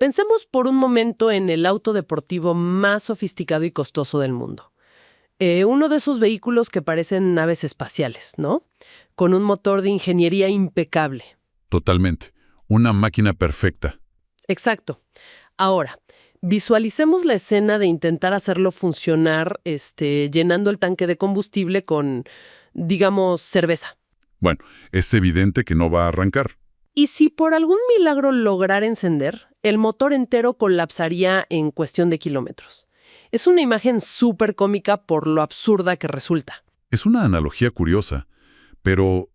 Pensemos por un momento en el auto deportivo más sofisticado y costoso del mundo. Uno de esos vehículos que parecen naves espaciales, ¿no? Con un motor de ingeniería impecable. Totalmente. Una máquina perfecta. Exacto. Ahora, visualicemos la escena de intentar hacerlo funcionar, llenando el tanque de combustible con, digamos, cerveza. Bueno, es evidente que no va a arrancar. Y si por algún milagro lograra encender, el motor entero colapsaría en cuestión de kilómetros. Es una imagen súper cómica por lo absurda que resulta. Es una analogía curiosa, pero,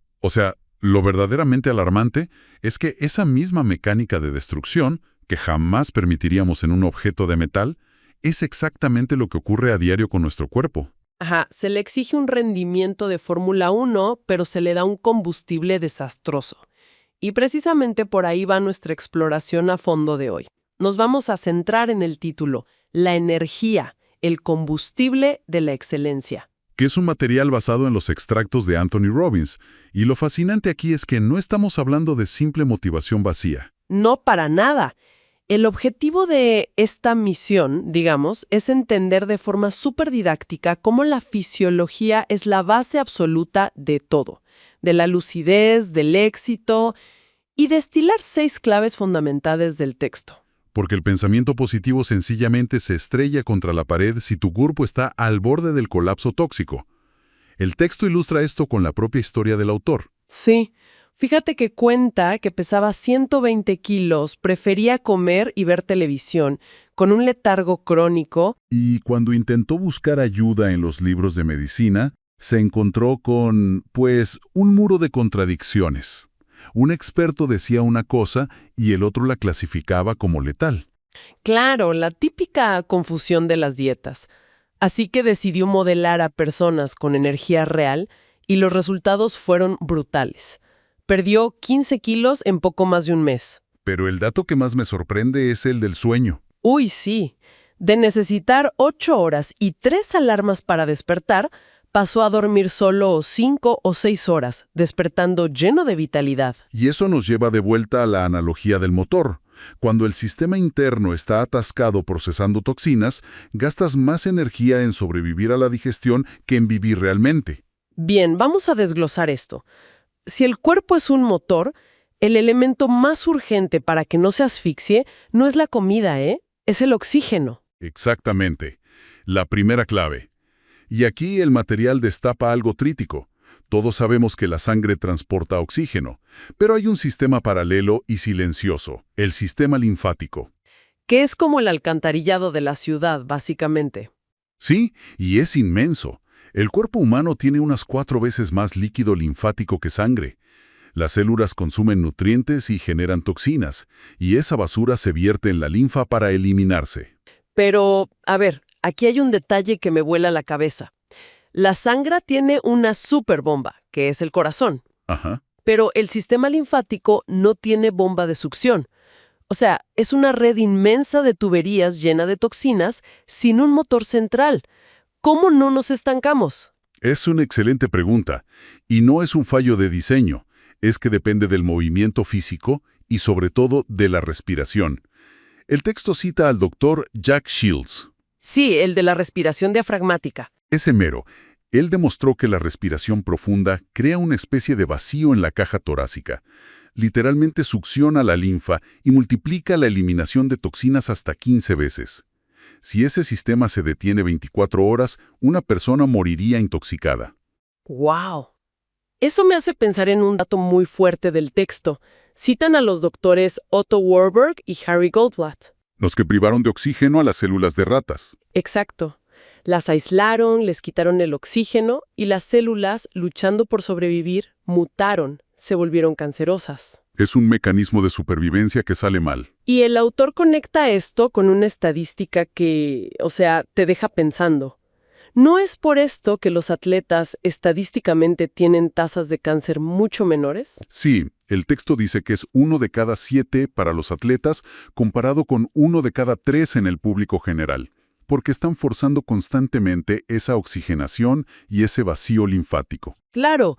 lo verdaderamente alarmante es que esa misma mecánica de destrucción, que jamás permitiríamos en un objeto de metal, es exactamente lo que ocurre a diario con nuestro cuerpo. Ajá, se le exige un rendimiento de Fórmula 1, pero se le da un combustible desastroso. Y precisamente por ahí va nuestra exploración a fondo de hoy. Nos vamos a centrar en el título, la energía, el combustible de la excelencia. Que es un material basado en los extractos de Anthony Robbins, y lo fascinante aquí es que no estamos hablando de simple motivación vacía. No, para nada. El objetivo de esta misión, digamos, es entender de forma súper didáctica cómo la fisiología es la base absoluta de todo, de la lucidez, del éxito, y destilar 6 claves fundamentales del texto. Porque el pensamiento positivo sencillamente se estrella contra la pared si tu cuerpo está al borde del colapso tóxico. El texto ilustra esto con la propia historia del autor. Sí. Fíjate que cuenta que pesaba 120 kilos, prefería comer y ver televisión, con un letargo crónico. Y cuando intentó buscar ayuda en los libros de medicina, se encontró con, un muro de contradicciones. Un experto decía una cosa y el otro la clasificaba como letal. Claro, la típica confusión de las dietas. Así que decidió modelar a personas con energía real y los resultados fueron brutales. Perdió 15 kilos en poco más de un mes. Pero el dato que más me sorprende es el del sueño. Uy, sí. De necesitar 8 horas y 3 alarmas para despertar, pasó a dormir solo 5 o 6 horas, despertando lleno de vitalidad. Y eso nos lleva de vuelta a la analogía del motor. Cuando el sistema interno está atascado procesando toxinas, gastas más energía en sobrevivir a la digestión que en vivir realmente. Bien, vamos a desglosar esto. Si el cuerpo es un motor, el elemento más urgente para que no se asfixie no es la comida, es el oxígeno. Exactamente. La primera clave. Y aquí el material destapa algo crítico. Todos sabemos que la sangre transporta oxígeno, pero hay un sistema paralelo y silencioso, el sistema linfático. Que es como el alcantarillado de la ciudad, básicamente. Sí, y es inmenso. El cuerpo humano tiene unas 4 veces más líquido linfático que sangre. Las células consumen nutrientes y generan toxinas, y esa basura se vierte en la linfa para eliminarse. Pero, a ver, aquí hay un detalle que me vuela la cabeza. La sangre tiene una superbomba, que es el corazón. Ajá. Pero el sistema linfático no tiene bomba de succión. O sea, es una red inmensa de tuberías llena de toxinas sin un motor central. ¿Cómo no nos estancamos? Es una excelente pregunta, y no es un fallo de diseño, es que depende del movimiento físico y sobre todo de la respiración. El texto cita al doctor Jack Shields. Sí, el de la respiración diafragmática. Ese mero. Él demostró que la respiración profunda crea una especie de vacío en la caja torácica. Literalmente succiona la linfa y multiplica la eliminación de toxinas hasta 15 veces. Si ese sistema se detiene 24 horas, una persona moriría intoxicada. ¡Wow! Eso me hace pensar en un dato muy fuerte del texto. Citan a los doctores Otto Warburg y Harry Goldblatt. Los que privaron de oxígeno a las células de ratas. Exacto. Las aislaron, les quitaron el oxígeno y las células, luchando por sobrevivir, mutaron, se volvieron cancerosas. Es un mecanismo de supervivencia que sale mal. Y el autor conecta esto con una estadística que, te deja pensando. ¿No es por esto que los atletas estadísticamente tienen tasas de cáncer mucho menores? Sí, el texto dice que es 1 de cada 7 para los atletas comparado con 1 de cada 3 en el público general, porque están forzando constantemente esa oxigenación y ese vacío linfático. Claro,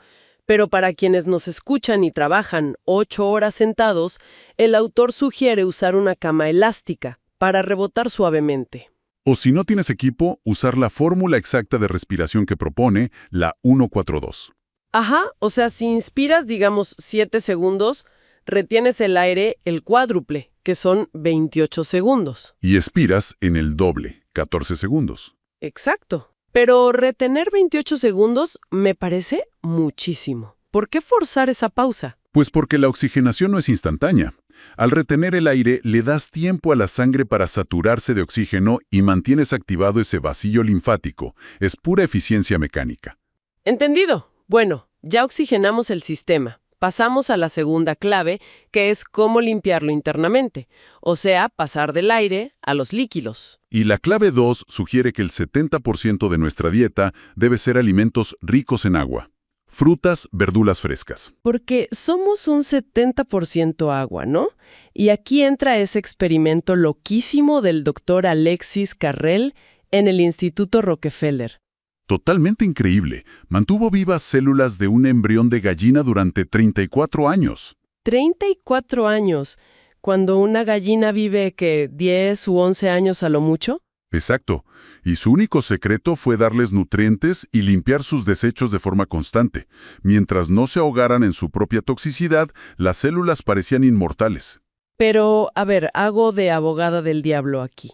Pero para quienes nos escuchan y trabajan 8 horas sentados, el autor sugiere usar una cama elástica para rebotar suavemente. O si no tienes equipo, usar la fórmula exacta de respiración que propone, la 1-4-2. Ajá, o sea, si inspiras, digamos, 7 segundos, retienes el aire el cuádruple, que son 28 segundos. Y expiras en el doble, 14 segundos. Exacto. Pero retener 28 segundos me parece muchísimo. ¿Por qué forzar esa pausa? Pues porque la oxigenación no es instantánea. Al retener el aire, le das tiempo a la sangre para saturarse de oxígeno y mantienes activado ese vacío linfático. Es pura eficiencia mecánica. Entendido. Bueno, ya oxigenamos el sistema. Pasamos a la segunda clave, que es cómo limpiarlo internamente, o sea, pasar del aire a los líquidos. Y la clave 2 sugiere que el 70% de nuestra dieta debe ser alimentos ricos en agua. Frutas, verduras frescas. Porque somos un 70% agua, ¿no? Y aquí entra ese experimento loquísimo del doctor Alexis Carrel en el Instituto Rockefeller. Totalmente increíble. Mantuvo vivas células de un embrión de gallina durante 34 años. 34 años, cuando una gallina vive, ¿qué? ¿10 u 11 años a lo mucho? Exacto. Y su único secreto fue darles nutrientes y limpiar sus desechos de forma constante. Mientras no se ahogaran en su propia toxicidad, las células parecían inmortales. Pero, a ver, hago de abogada del diablo aquí.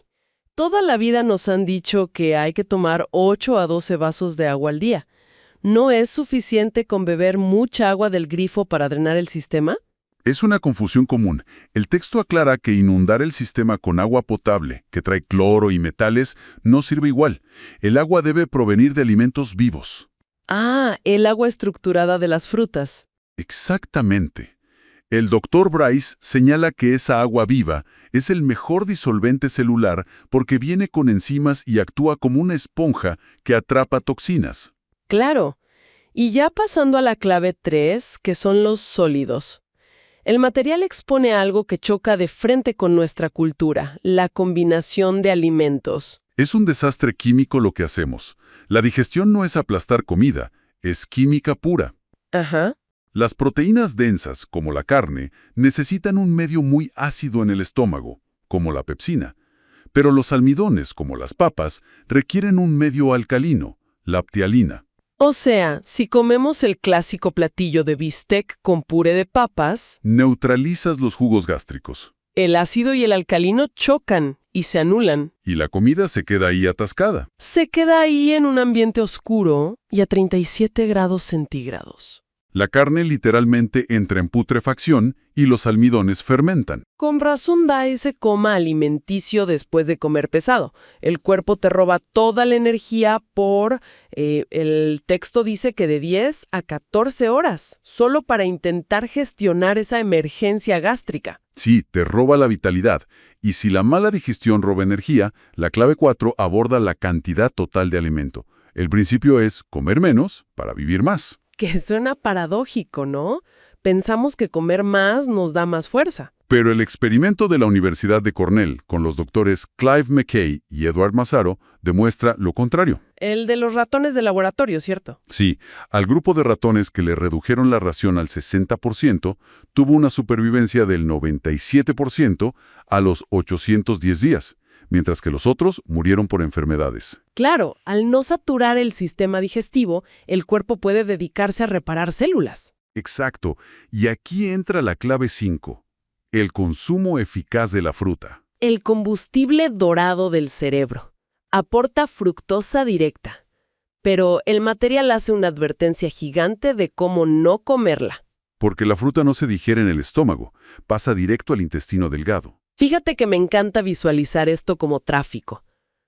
Toda la vida nos han dicho que hay que tomar 8 a 12 vasos de agua al día. ¿No es suficiente con beber mucha agua del grifo para drenar el sistema? Es una confusión común. El texto aclara que inundar el sistema con agua potable, que trae cloro y metales, no sirve igual. El agua debe provenir de alimentos vivos. Ah, el agua estructurada de las frutas. Exactamente. El Dr. Bryce señala que esa agua viva es el mejor disolvente celular porque viene con enzimas y actúa como una esponja que atrapa toxinas. Claro. Y ya pasando a la clave 3, que son los sólidos. El material expone algo que choca de frente con nuestra cultura, la combinación de alimentos. Es un desastre químico lo que hacemos. La digestión no es aplastar comida, es química pura. Ajá. Las proteínas densas, como la carne, necesitan un medio muy ácido en el estómago, como la pepsina. Pero los almidones, como las papas, requieren un medio alcalino, la ptialina. O sea, si comemos el clásico platillo de bistec con puré de papas, Neutralizas los jugos gástricos. el ácido y el alcalino chocan y se anulan. Y la comida se queda ahí atascada. Se queda ahí en un ambiente oscuro y a 37 grados centígrados. La carne literalmente entra en putrefacción y los almidones fermentan. Con razón da ese coma alimenticio después de comer pesado. El cuerpo te roba toda la energía por, el texto dice que de 10 a 14 horas, solo para intentar gestionar esa emergencia gástrica. Sí, te roba la vitalidad. Y si la mala digestión roba energía, la clave 4 aborda la cantidad total de alimento. El principio es comer menos para vivir más. Que suena paradójico, ¿no? Pensamos que comer más nos da más fuerza. Pero el experimento de la Universidad de Cornell con los doctores Clive McKay y Edward Massaro demuestra lo contrario. El de los ratones de laboratorio, ¿cierto? Sí, al grupo de ratones que le redujeron la ración al 60%, tuvo una supervivencia del 97% a los 810 días, mientras que los otros murieron por enfermedades. Claro, al no saturar el sistema digestivo, el cuerpo puede dedicarse a reparar células. Exacto, y aquí entra la clave 5, el consumo eficaz de la fruta. El combustible dorado del cerebro. Aporta fructosa directa. Pero el material hace una advertencia gigante de cómo no comerla. Porque la fruta no se digiere en el estómago, pasa directo al intestino delgado. Fíjate que me encanta visualizar esto como tráfico.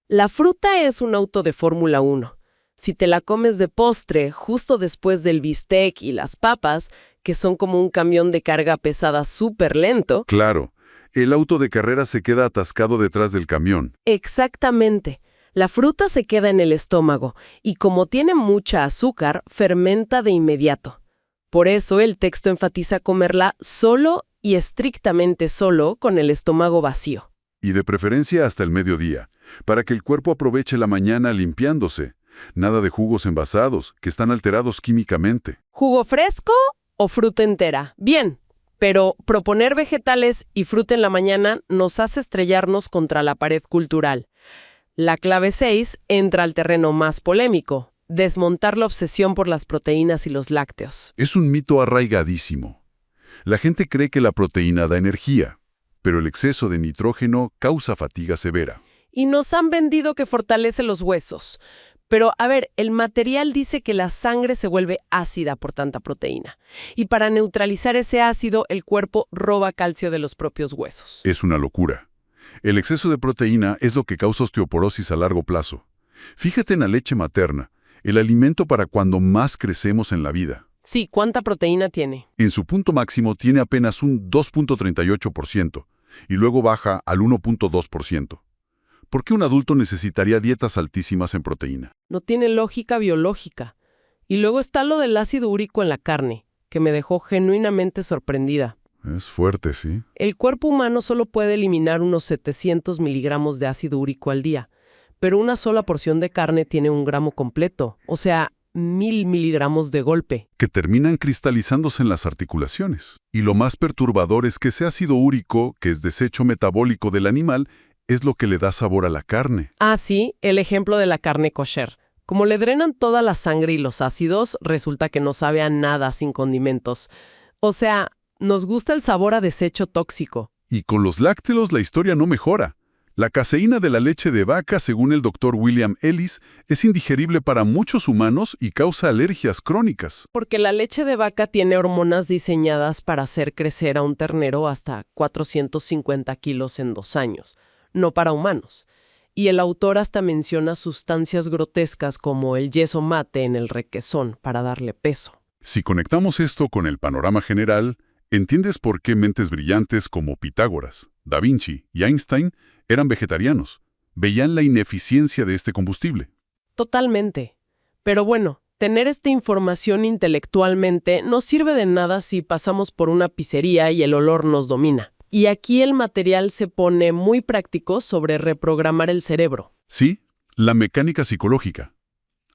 La fruta es un auto de Fórmula 1. Si te la comes de postre, justo después del bistec y las papas, que son como un camión de carga pesada súper lento. Claro, el auto de carrera se queda atascado detrás del camión. Exactamente. La fruta se queda en el estómago y como tiene mucha azúcar, fermenta de inmediato. Por eso el texto enfatiza comerla solo y estrictamente solo con el estómago vacío. Y de preferencia hasta el mediodía, para que el cuerpo aproveche la mañana limpiándose. Nada de jugos envasados, que están alterados químicamente. ¿Jugo fresco o fruta entera? Bien, pero proponer vegetales y fruta en la mañana nos hace estrellarnos contra la pared cultural. La clave 6 entra al terreno más polémico: desmontar la obsesión por las proteínas y los lácteos. Es un mito arraigadísimo. La gente cree que la proteína da energía, pero el exceso de nitrógeno causa fatiga severa. Y nos han vendido que fortalece los huesos. Pero, a ver, el material dice que la sangre se vuelve ácida por tanta proteína. Y para neutralizar ese ácido, el cuerpo roba calcio de los propios huesos. Es una locura. El exceso de proteína es lo que causa osteoporosis a largo plazo. Fíjate en la leche materna, el alimento para cuando más crecemos en la vida. Sí, ¿cuánta proteína tiene? En su punto máximo tiene apenas un 2.38% y luego baja al 1.2%. ¿Por qué un adulto necesitaría dietas altísimas en proteína? No tiene lógica biológica. Y luego está lo del ácido úrico en la carne, que me dejó genuinamente sorprendida. Es fuerte, sí. El cuerpo humano solo puede eliminar unos 700 miligramos de ácido úrico al día, pero una sola porción de carne tiene 1 gramo completo, o sea, 1000 miligramos de golpe. Que terminan cristalizándose en las articulaciones. Y lo más perturbador es que ese ácido úrico, que es desecho metabólico del animal, es lo que le da sabor a la carne. Ah, sí, el ejemplo de la carne kosher. Como le drenan toda la sangre y los ácidos, resulta que no sabe a nada sin condimentos. O sea, nos gusta el sabor a desecho tóxico. Y con los lácteos la historia no mejora. La caseína de la leche de vaca, según el Dr. William Ellis, es indigerible para muchos humanos y causa alergias crónicas. Porque la leche de vaca tiene hormonas diseñadas para hacer crecer a un ternero hasta 450 kilos en 2 años. No para humanos. Y el autor hasta menciona sustancias grotescas como el yeso mate en el requesón para darle peso. Si conectamos esto con el panorama general, entiendes por qué mentes brillantes como Pitágoras, Da Vinci y Einstein eran vegetarianos. Veían la ineficiencia de este combustible. Totalmente. Pero bueno, tener esta información intelectualmente no sirve de nada si pasamos por una pizzería y el olor nos domina. Y aquí el material se pone muy práctico sobre reprogramar el cerebro. Sí, la mecánica psicológica.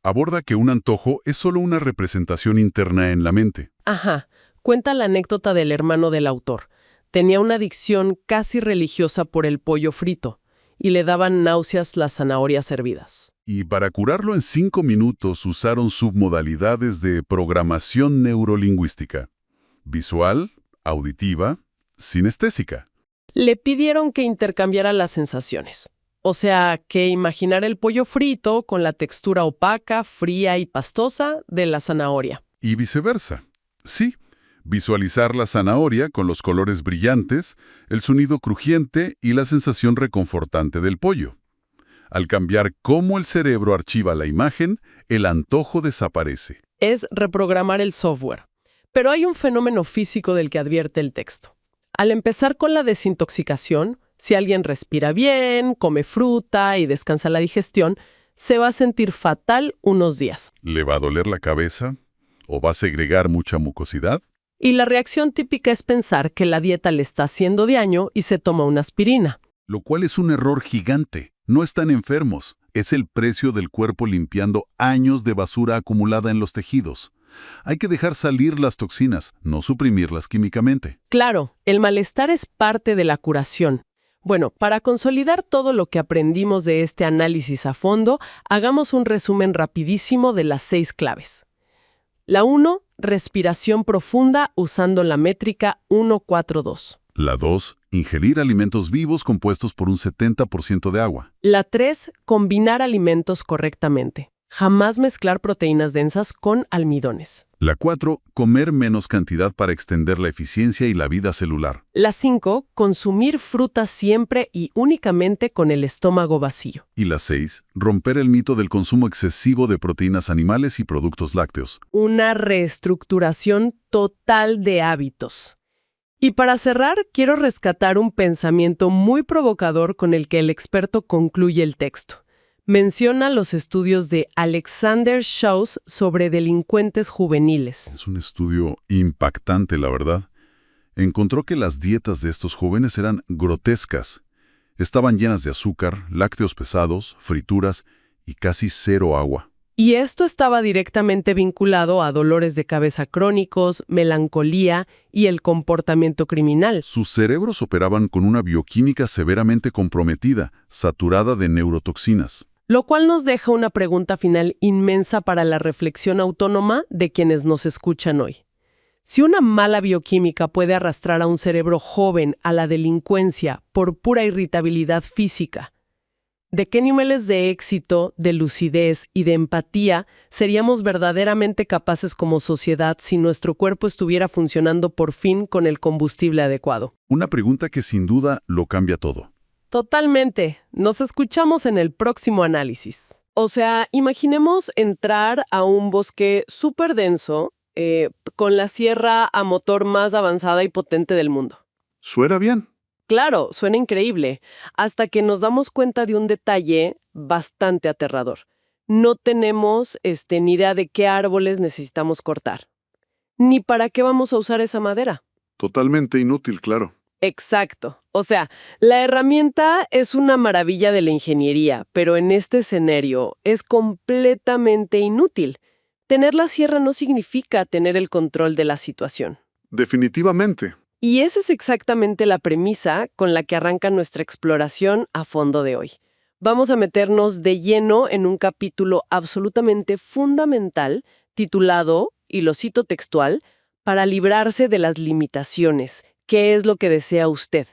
Aborda que un antojo es solo una representación interna en la mente. Ajá. Cuenta la anécdota del hermano del autor. Tenía una adicción casi religiosa por el pollo frito y le daban náuseas las zanahorias hervidas. Y para curarlo en 5 minutos usaron submodalidades de programación neurolingüística: visual, auditiva, sinestésica. Le pidieron que intercambiara las sensaciones. O sea, que imaginara el pollo frito con la textura opaca, fría y pastosa de la zanahoria. Y viceversa. Sí, visualizar la zanahoria con los colores brillantes, el sonido crujiente y la sensación reconfortante del pollo. Al cambiar cómo el cerebro archiva la imagen, el antojo desaparece. Es reprogramar el software. Pero hay un fenómeno físico del que advierte el texto. Al empezar con la desintoxicación, si alguien respira bien, come fruta y descansa la digestión, se va a sentir fatal unos días. ¿Le va a doler la cabeza? ¿O va a segregar mucha mucosidad? Y la reacción típica es pensar que la dieta le está haciendo daño y se toma una aspirina. Lo cual es un error gigante. No están enfermos. Es el precio del cuerpo limpiando años de basura acumulada en los tejidos. Hay que dejar salir las toxinas, no suprimirlas químicamente. Claro, el malestar es parte de la curación. Bueno, para consolidar todo lo que aprendimos de este análisis a fondo, hagamos un resumen rapidísimo de las 6 claves. La 1, respiración profunda usando la métrica 1-4-2. La 2, ingerir alimentos vivos compuestos por un 70% de agua. La 3, combinar alimentos correctamente. Jamás mezclar proteínas densas con almidones. La 4, comer menos cantidad para extender la eficiencia y la vida celular. La 5, consumir frutas siempre y únicamente con el estómago vacío. Y la 6, romper el mito del consumo excesivo de proteínas animales y productos lácteos. Una reestructuración total de hábitos. Y para cerrar, quiero rescatar un pensamiento muy provocador con el que el experto concluye el texto. Menciona los estudios de Alexander Schaus sobre delincuentes juveniles. Es un estudio impactante, la verdad. Encontró que las dietas de estos jóvenes eran grotescas. Estaban llenas de azúcar, lácteos pesados, frituras y casi 0 agua. Y esto estaba directamente vinculado a dolores de cabeza crónicos, melancolía y el comportamiento criminal. Sus cerebros operaban con una bioquímica severamente comprometida, saturada de neurotoxinas. Lo cual nos deja una pregunta final inmensa para la reflexión autónoma de quienes nos escuchan hoy. Si una mala bioquímica puede arrastrar a un cerebro joven a la delincuencia por pura irritabilidad física, ¿de qué niveles de éxito, de lucidez y de empatía seríamos verdaderamente capaces como sociedad si nuestro cuerpo estuviera funcionando por fin con el combustible adecuado? Una pregunta que sin duda lo cambia todo. Totalmente. Nos escuchamos en el próximo análisis. O sea, imaginemos entrar a un bosque súper denso, con la sierra a motor más avanzada y potente del mundo. ¿Suena bien? Claro, suena increíble, hasta que nos damos cuenta de un detalle bastante aterrador. No tenemos ni idea de qué árboles necesitamos cortar, ni para qué vamos a usar esa madera. Totalmente inútil, claro. Exacto. O sea, la herramienta es una maravilla de la ingeniería, pero en este escenario es completamente inútil. Tener la sierra no significa tener el control de la situación. Definitivamente. Y esa es exactamente la premisa con la que arranca nuestra exploración a fondo de hoy. Vamos a meternos de lleno en un capítulo absolutamente fundamental titulado, y lo cito textual, para librarse de las limitaciones. ¿Qué es lo que desea usted?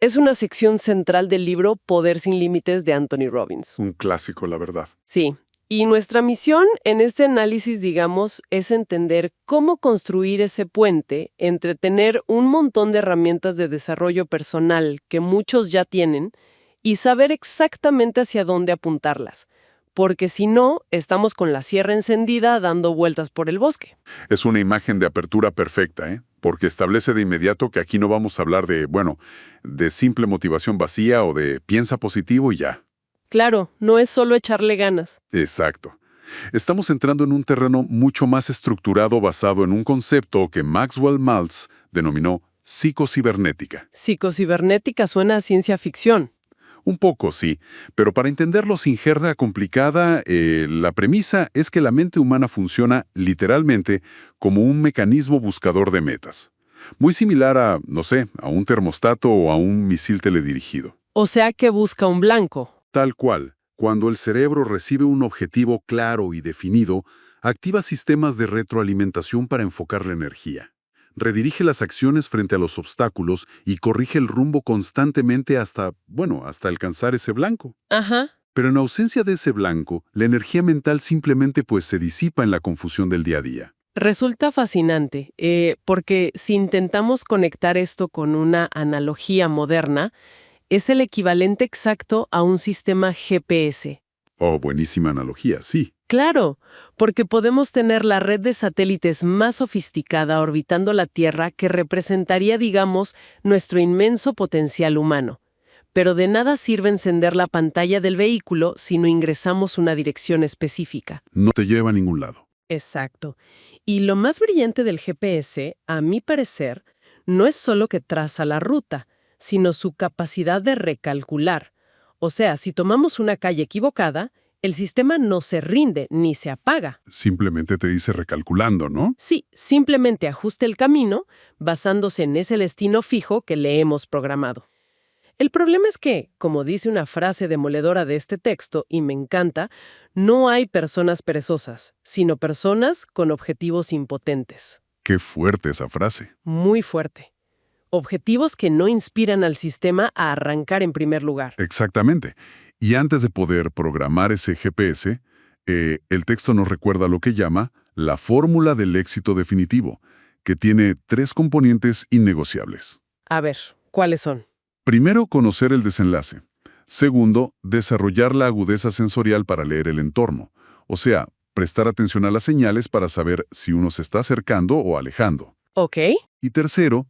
Es una sección central del libro Poder sin Límites de Anthony Robbins. Un clásico, la verdad. Sí. Y nuestra misión en este análisis, digamos, es entender cómo construir ese puente entre tener un montón de herramientas de desarrollo personal que muchos ya tienen y saber exactamente hacia dónde apuntarlas. Porque si no, estamos con la sierra encendida dando vueltas por el bosque. Es una imagen de apertura perfecta, ¿eh? Porque establece de inmediato que aquí no vamos a hablar de simple motivación vacía o de piensa positivo y ya. Claro, no es solo echarle ganas. Exacto. Estamos entrando en un terreno mucho más estructurado basado en un concepto que Maxwell Maltz denominó psicocibernética. Psicocibernética suena a ciencia ficción. Un poco, sí, pero para entenderlo sin jerga complicada, la premisa es que la mente humana funciona literalmente como un mecanismo buscador de metas. Muy similar a, no sé, a un termostato o a un misil teledirigido. O sea que busca un blanco. Tal cual, cuando el cerebro recibe un objetivo claro y definido, activa sistemas de retroalimentación para enfocar la energía. Redirige las acciones frente a los obstáculos y corrige el rumbo constantemente hasta alcanzar ese blanco. Ajá. Pero en ausencia de ese blanco, la energía mental simplemente se disipa en la confusión del día a día. Resulta fascinante, porque si intentamos conectar esto con una analogía moderna, es el equivalente exacto a un sistema GPS. Oh, buenísima analogía, sí. Claro, porque podemos tener la red de satélites más sofisticada orbitando la Tierra que representaría, digamos, nuestro inmenso potencial humano. Pero de nada sirve encender la pantalla del vehículo si no ingresamos una dirección específica. No te lleva a ningún lado. Exacto. Y lo más brillante del GPS, a mi parecer, no es solo que traza la ruta, sino su capacidad de recalcular. O sea, si tomamos una calle equivocada, el sistema no se rinde ni se apaga. Simplemente te dice recalculando, ¿no? Sí, simplemente ajusta el camino basándose en ese destino fijo que le hemos programado. El problema es que, como dice una frase demoledora de este texto, y me encanta, no hay personas perezosas, sino personas con objetivos impotentes. Qué fuerte esa frase. Muy fuerte. Objetivos que no inspiran al sistema a arrancar en primer lugar. Exactamente. Y antes de poder programar ese GPS, el texto nos recuerda lo que llama la fórmula del éxito definitivo, que tiene 3 componentes innegociables. A ver, ¿cuáles son? Primero, conocer el desenlace. Segundo, desarrollar la agudeza sensorial para leer el entorno. O sea, prestar atención a las señales para saber si uno se está acercando o alejando. Ok. Y tercero,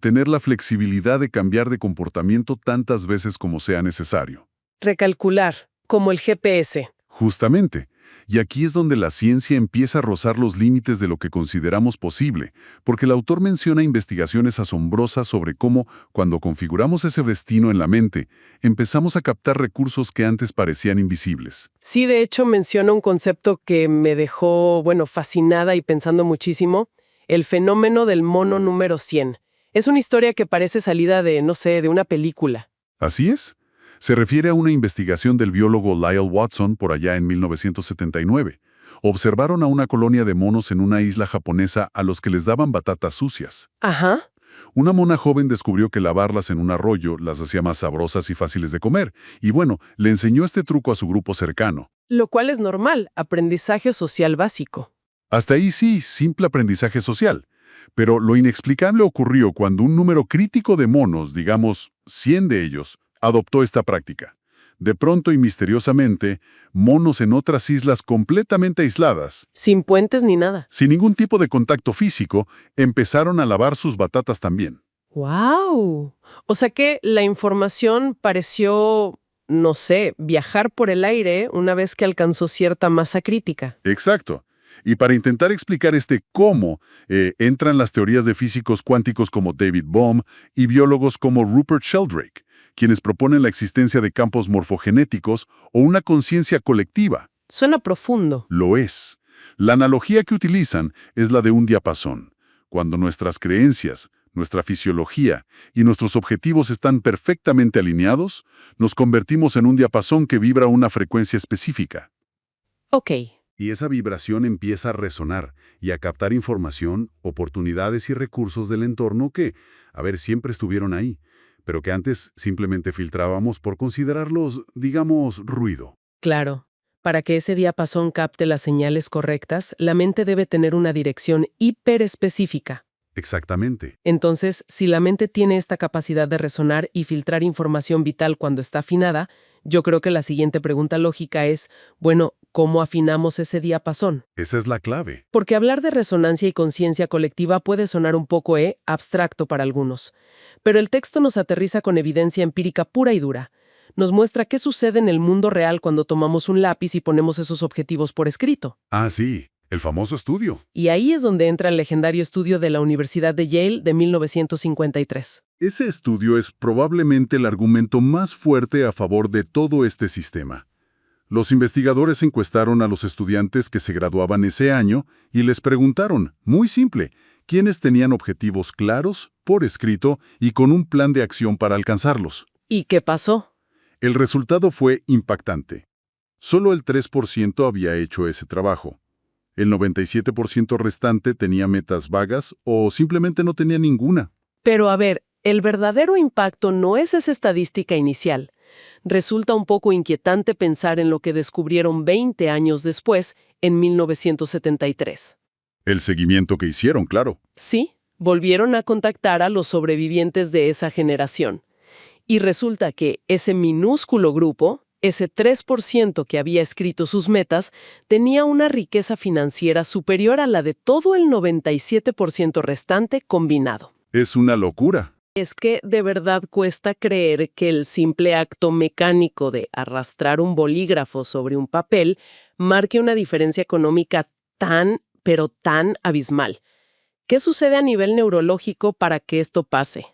tener la flexibilidad de cambiar de comportamiento tantas veces como sea necesario. Recalcular, como el GPS. Justamente, Y aquí es donde la ciencia empieza a rozar los límites de lo que consideramos posible, porque el autor menciona investigaciones asombrosas sobre cómo, cuando configuramos ese destino en la mente, empezamos a captar recursos que antes parecían invisibles. Sí, de hecho menciona un concepto que me dejó, bueno, fascinada y pensando muchísimo, el fenómeno del mono número 100. Es una historia que parece salida de, no sé, de una película. ¿Así es? Se refiere a una investigación del biólogo Lyle Watson por allá en 1979. Observaron a una colonia de monos en una isla japonesa a los que les daban batatas sucias. Ajá. Una mona joven descubrió que lavarlas en un arroyo las hacía más sabrosas y fáciles de comer, y bueno, le enseñó este truco a su grupo cercano. Lo cual es normal, aprendizaje social básico. Hasta ahí sí, simple aprendizaje social. Pero lo inexplicable ocurrió cuando un número crítico de monos, digamos 100 de ellos, adoptó esta práctica. De pronto y misteriosamente, monos en otras islas completamente aisladas, Sin puentes ni nada. sin ningún tipo de contacto físico, empezaron a lavar sus batatas también. ¡Wow! O sea que la información pareció, no sé, viajar por el aire una vez que alcanzó cierta masa crítica. Exacto. Y para intentar explicar este cómo, entran las teorías de físicos cuánticos como David Bohm y biólogos como Rupert Sheldrake, quienes proponen la existencia de campos morfogenéticos o una conciencia colectiva. Suena profundo. Lo es. La analogía que utilizan es la de un diapasón. Cuando nuestras creencias, nuestra fisiología y nuestros objetivos están perfectamente alineados, nos convertimos en un diapasón que vibra a una frecuencia específica. Ok. Y esa vibración empieza a resonar y a captar información, oportunidades y recursos del entorno que, siempre estuvieron ahí, pero que antes simplemente filtrábamos por considerarlos, digamos, ruido. Claro. Para que ese diapasón capte las señales correctas, la mente debe tener una dirección hiperespecífica. Exactamente. Entonces, si la mente tiene esta capacidad de resonar y filtrar información vital cuando está afinada, yo creo que la siguiente pregunta lógica es, bueno, ¿cómo afinamos ese diapasón? Esa es la clave. Porque hablar de resonancia y conciencia colectiva puede sonar un poco abstracto para algunos. Pero el texto nos aterriza con evidencia empírica pura y dura. Nos muestra qué sucede en el mundo real cuando tomamos un lápiz y ponemos esos objetivos por escrito. Ah, sí, el famoso estudio. Y ahí es donde entra el legendario estudio de la Universidad de Yale de 1953. Ese estudio es probablemente el argumento más fuerte a favor de todo este sistema. Los investigadores encuestaron a los estudiantes que se graduaban ese año y les preguntaron, muy simple, quiénes tenían objetivos claros, por escrito y con un plan de acción para alcanzarlos. ¿Y qué pasó? El resultado fue impactante. Solo el 3% había hecho ese trabajo. El 97% restante tenía metas vagas o simplemente no tenía ninguna. Pero a ver, el verdadero impacto no es esa estadística inicial. Resulta un poco inquietante pensar en lo que descubrieron 20 años después, en 1973. El seguimiento que hicieron, claro. Sí, volvieron a contactar a los sobrevivientes de esa generación. Y resulta que ese minúsculo grupo, ese 3% que había escrito sus metas, tenía una riqueza financiera superior a la de todo el 97% restante combinado. Es una locura. Es que de verdad cuesta creer que el simple acto mecánico de arrastrar un bolígrafo sobre un papel marque una diferencia económica tan, pero tan abismal. ¿Qué sucede a nivel neurológico para que esto pase?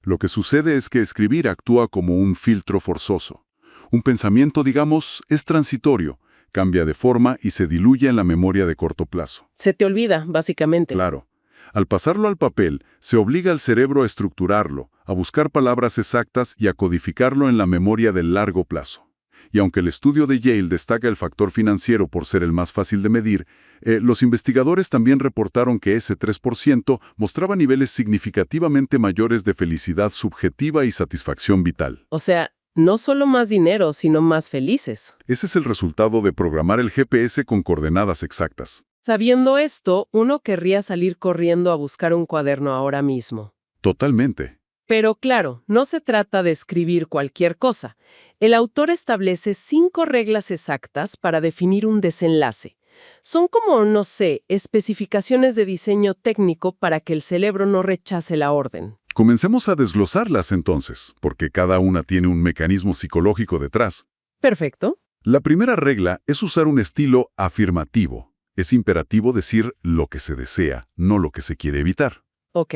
Lo que sucede es que escribir actúa como un filtro forzoso. Un pensamiento, digamos, es transitorio, cambia de forma y se diluye en la memoria de corto plazo. Se te olvida, básicamente. Claro. Al pasarlo al papel, se obliga al cerebro a estructurarlo, a buscar palabras exactas y a codificarlo en la memoria del largo plazo. Y aunque el estudio de Yale destaca el factor financiero por ser el más fácil de medir, los investigadores también reportaron que ese 3% mostraba niveles significativamente mayores de felicidad subjetiva y satisfacción vital. O sea, no solo más dinero, sino más felices. Ese es el resultado de programar el GPS con coordenadas exactas. Sabiendo esto, uno querría salir corriendo a buscar un cuaderno ahora mismo. Totalmente. Pero claro, no se trata de escribir cualquier cosa. El autor establece 5 reglas exactas para definir un desenlace. Son como, no sé, especificaciones de diseño técnico para que el cerebro no rechace la orden. Comencemos a desglosarlas entonces, porque cada una tiene un mecanismo psicológico detrás. Perfecto. La primera regla es usar un estilo afirmativo. Es imperativo decir lo que se desea, no lo que se quiere evitar. Ok.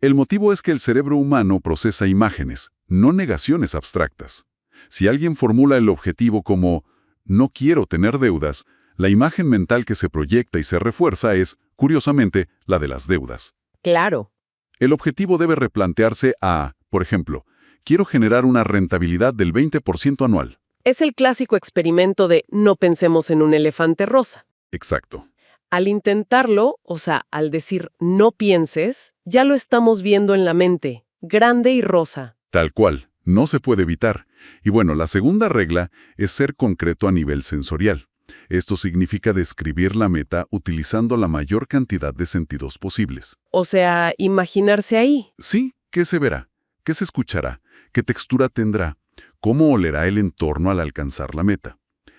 El motivo es que el cerebro humano procesa imágenes, no negaciones abstractas. Si alguien formula el objetivo como «no quiero tener deudas», la imagen mental que se proyecta y se refuerza es, curiosamente, la de las deudas. Claro. El objetivo debe replantearse a, por ejemplo, quiero generar una rentabilidad del 20% anual. Es el clásico experimento de no pensemos en un elefante rosa. Exacto. Al intentarlo, o sea, al decir no pienses, ya lo estamos viendo en la mente, grande y rosa. Tal cual, no se puede evitar. Y bueno, la segunda regla es ser concreto a nivel sensorial. Esto significa describir la meta utilizando la mayor cantidad de sentidos posibles. O sea, imaginarse ahí. Sí, ¿qué se verá? ¿Qué se escuchará? ¿Qué textura tendrá? ¿Cómo olerá el entorno al alcanzar la meta?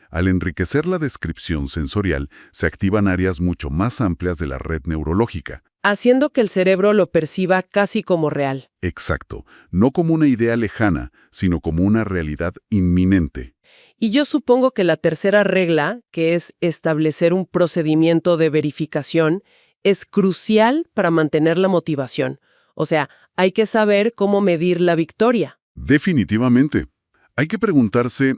Al enriquecer la descripción sensorial, se activan áreas mucho más amplias de la red neurológica. Haciendo que el cerebro lo perciba casi como real. Exacto, no como una idea lejana, sino como una realidad inminente. Y yo supongo que la tercera regla, que es establecer un procedimiento de verificación, es crucial para mantener la motivación. O sea, hay que saber cómo medir la victoria. Definitivamente. Hay que preguntarse,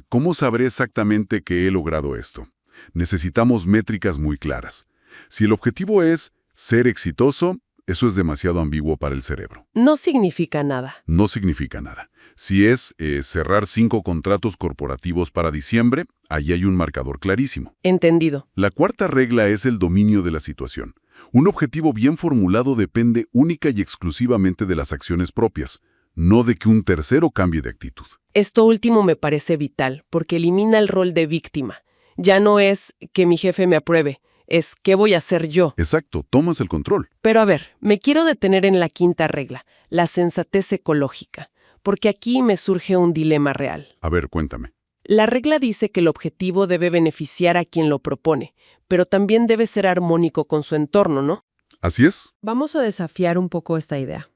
¿cómo sabré exactamente que he logrado esto? Necesitamos métricas muy claras. Si el objetivo es ser exitoso, eso es demasiado ambiguo para el cerebro. No significa nada. No significa nada. Si es cerrar 5 contratos corporativos para diciembre, ahí hay un marcador clarísimo. Entendido. La cuarta regla es el dominio de la situación. Un objetivo bien formulado depende única y exclusivamente de las acciones propias, no de que un tercero cambie de actitud. Esto último me parece vital, porque elimina el rol de víctima. Ya no es que mi jefe me apruebe, es qué voy a hacer yo. Exacto, tomas el control. Pero a ver, me quiero detener en la quinta regla, la sensatez ecológica, porque aquí me surge un dilema real. A ver, cuéntame. La regla dice que el objetivo debe beneficiar a quien lo propone, pero también debe ser armónico con su entorno, ¿no? ¿Así es? Vamos a desafiar un poco esta idea.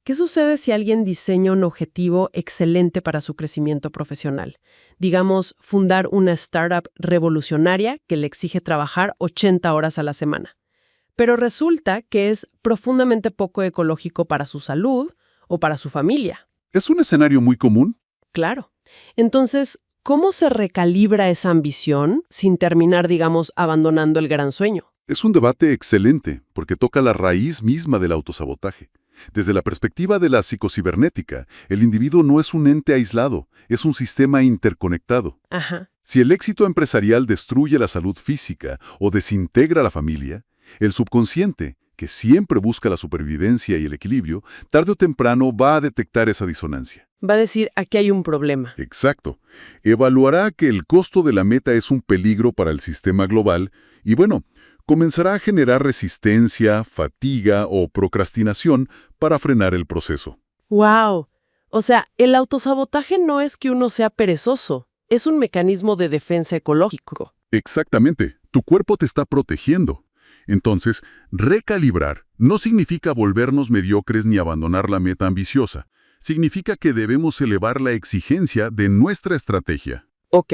¿Qué sucede si alguien diseña un objetivo excelente para su crecimiento profesional? Digamos, fundar una startup revolucionaria que le exige trabajar 80 horas a la semana. Pero resulta que es profundamente poco ecológico para su salud o para su familia. ¿Es un escenario muy común? Claro. Entonces, ¿cómo se recalibra esa ambición sin terminar, digamos, abandonando el gran sueño? Es un debate excelente, porque toca la raíz misma del autosabotaje. Desde la perspectiva de la psicocibernética, el individuo no es un ente aislado, es un sistema interconectado. Ajá. Si el éxito empresarial destruye la salud física o desintegra la familia, el subconsciente, que siempre busca la supervivencia y el equilibrio, tarde o temprano va a detectar esa disonancia. Va a decir, aquí hay un problema. Exacto. Evaluará que el costo de la meta es un peligro para el sistema global y, bueno, comenzará a generar resistencia, fatiga o procrastinación para frenar el proceso. ¡Wow! O sea, el autosabotaje no es que uno sea perezoso, es un mecanismo de defensa ecológico. Exactamente. Tu cuerpo te está protegiendo. Entonces, recalibrar no significa volvernos mediocres ni abandonar la meta ambiciosa. Significa que debemos elevar la exigencia de nuestra estrategia. Ok.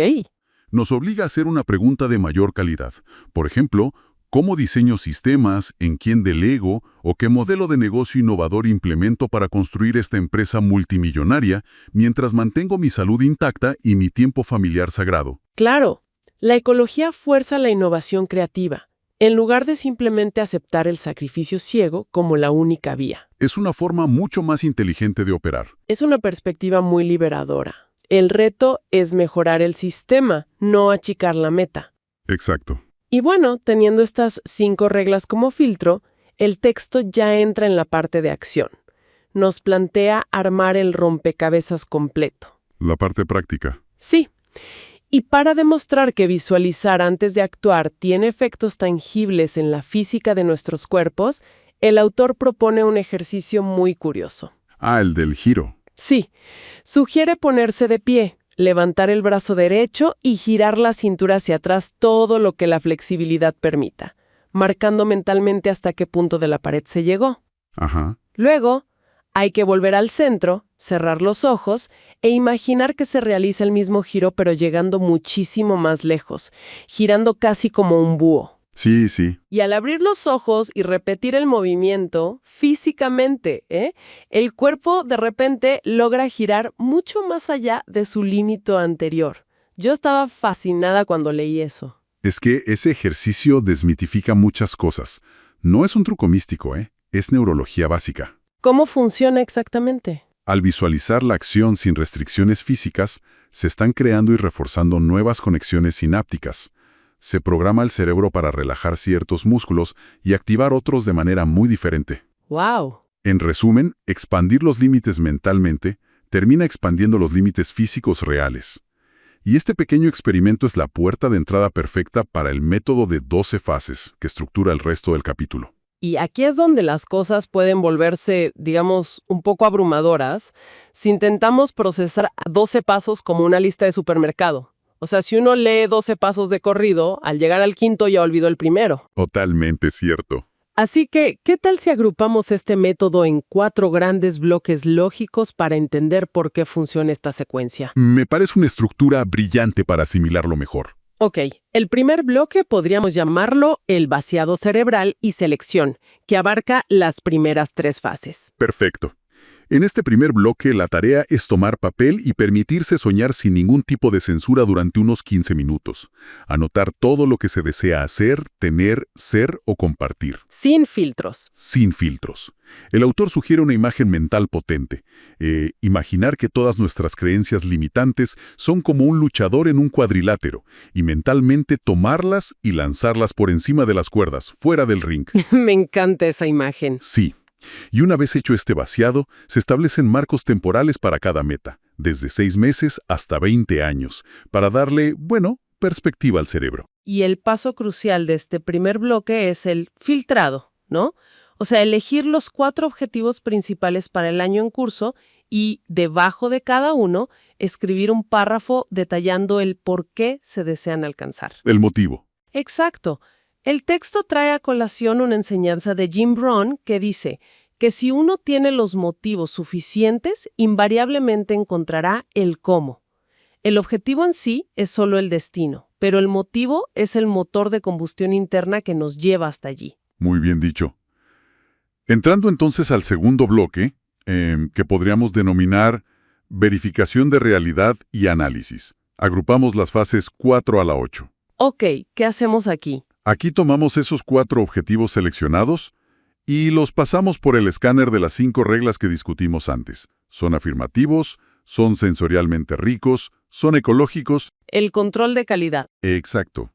Nos obliga a hacer una pregunta de mayor calidad. Por ejemplo, ¿cómo diseño sistemas, en quién delego o qué modelo de negocio innovador implemento para construir esta empresa multimillonaria mientras mantengo mi salud intacta y mi tiempo familiar sagrado? Claro, la ecología fuerza la innovación creativa, en lugar de simplemente aceptar el sacrificio ciego como la única vía. Es una forma mucho más inteligente de operar. Es una perspectiva muy liberadora. El reto es mejorar el sistema, no achicar la meta. Exacto. Y bueno, teniendo estas 5 reglas como filtro, el texto ya entra en la parte de acción. Nos plantea armar el rompecabezas completo. La parte práctica. Sí. Y para demostrar que visualizar antes de actuar tiene efectos tangibles en la física de nuestros cuerpos, el autor propone un ejercicio muy curioso. Ah, el del giro. Sí, sugiere ponerse de pie, levantar el brazo derecho y girar la cintura hacia atrás todo lo que la flexibilidad permita, marcando mentalmente hasta qué punto de la pared se llegó. Ajá. Luego, hay que volver al centro, cerrar los ojos e imaginar que se realiza el mismo giro pero llegando muchísimo más lejos, girando casi como un búho. Sí, sí. Y al abrir los ojos y repetir el movimiento físicamente, el cuerpo de repente logra girar mucho más allá de su límite anterior. Yo estaba fascinada cuando leí eso. Es que ese ejercicio desmitifica muchas cosas. No es un truco místico, es neurología básica. ¿Cómo funciona exactamente? Al visualizar la acción sin restricciones físicas, se están creando y reforzando nuevas conexiones sinápticas. Se programa el cerebro para relajar ciertos músculos y activar otros de manera muy diferente. ¡Wow! En resumen, expandir los límites mentalmente termina expandiendo los límites físicos reales. Y este pequeño experimento es la puerta de entrada perfecta para el método de 12 fases que estructura el resto del capítulo. Y aquí es donde las cosas pueden volverse, digamos, un poco abrumadoras si intentamos procesar 12 pasos como una lista de supermercado. O sea, si uno lee 12 pasos de corrido, al llegar al quinto ya olvidó el primero. Totalmente cierto. Así que, ¿qué tal si agrupamos este método en 4 grandes bloques lógicos para entender por qué funciona esta secuencia? Me parece una estructura brillante para asimilarlo mejor. Ok, el primer bloque podríamos llamarlo el vaciado cerebral y selección, que abarca las primeras 3 fases. Perfecto. En este primer bloque, la tarea es tomar papel y permitirse soñar sin ningún tipo de censura durante unos 15 minutos. Anotar todo lo que se desea hacer, tener, ser o compartir. Sin filtros. Sin filtros. El autor sugiere una imagen mental potente. Imaginar que todas nuestras creencias limitantes son como un luchador en un cuadrilátero, y mentalmente tomarlas y lanzarlas por encima de las cuerdas, fuera del ring. Me encanta esa imagen. Sí. Y una vez hecho este vaciado, se establecen marcos temporales para cada meta, desde 6 meses hasta 20 años, para darle, perspectiva al cerebro. Y el paso crucial de este primer bloque es el filtrado, ¿no? O sea, elegir los 4 objetivos principales para el año en curso y, debajo de cada uno, escribir un párrafo detallando el por qué se desean alcanzar. El motivo. Exacto. El texto trae a colación una enseñanza de Jim Rohn que dice que si uno tiene los motivos suficientes, invariablemente encontrará el cómo. El objetivo en sí es solo el destino, pero el motivo es el motor de combustión interna que nos lleva hasta allí. Muy bien dicho. Entrando entonces al segundo bloque, que podríamos denominar verificación de realidad y análisis. Agrupamos las fases 4 a la 8. Ok, ¿qué hacemos aquí? Aquí tomamos esos 4 objetivos seleccionados y los pasamos por el escáner de las 5 reglas que discutimos antes. Son afirmativos, son sensorialmente ricos, son ecológicos. El control de calidad. Exacto.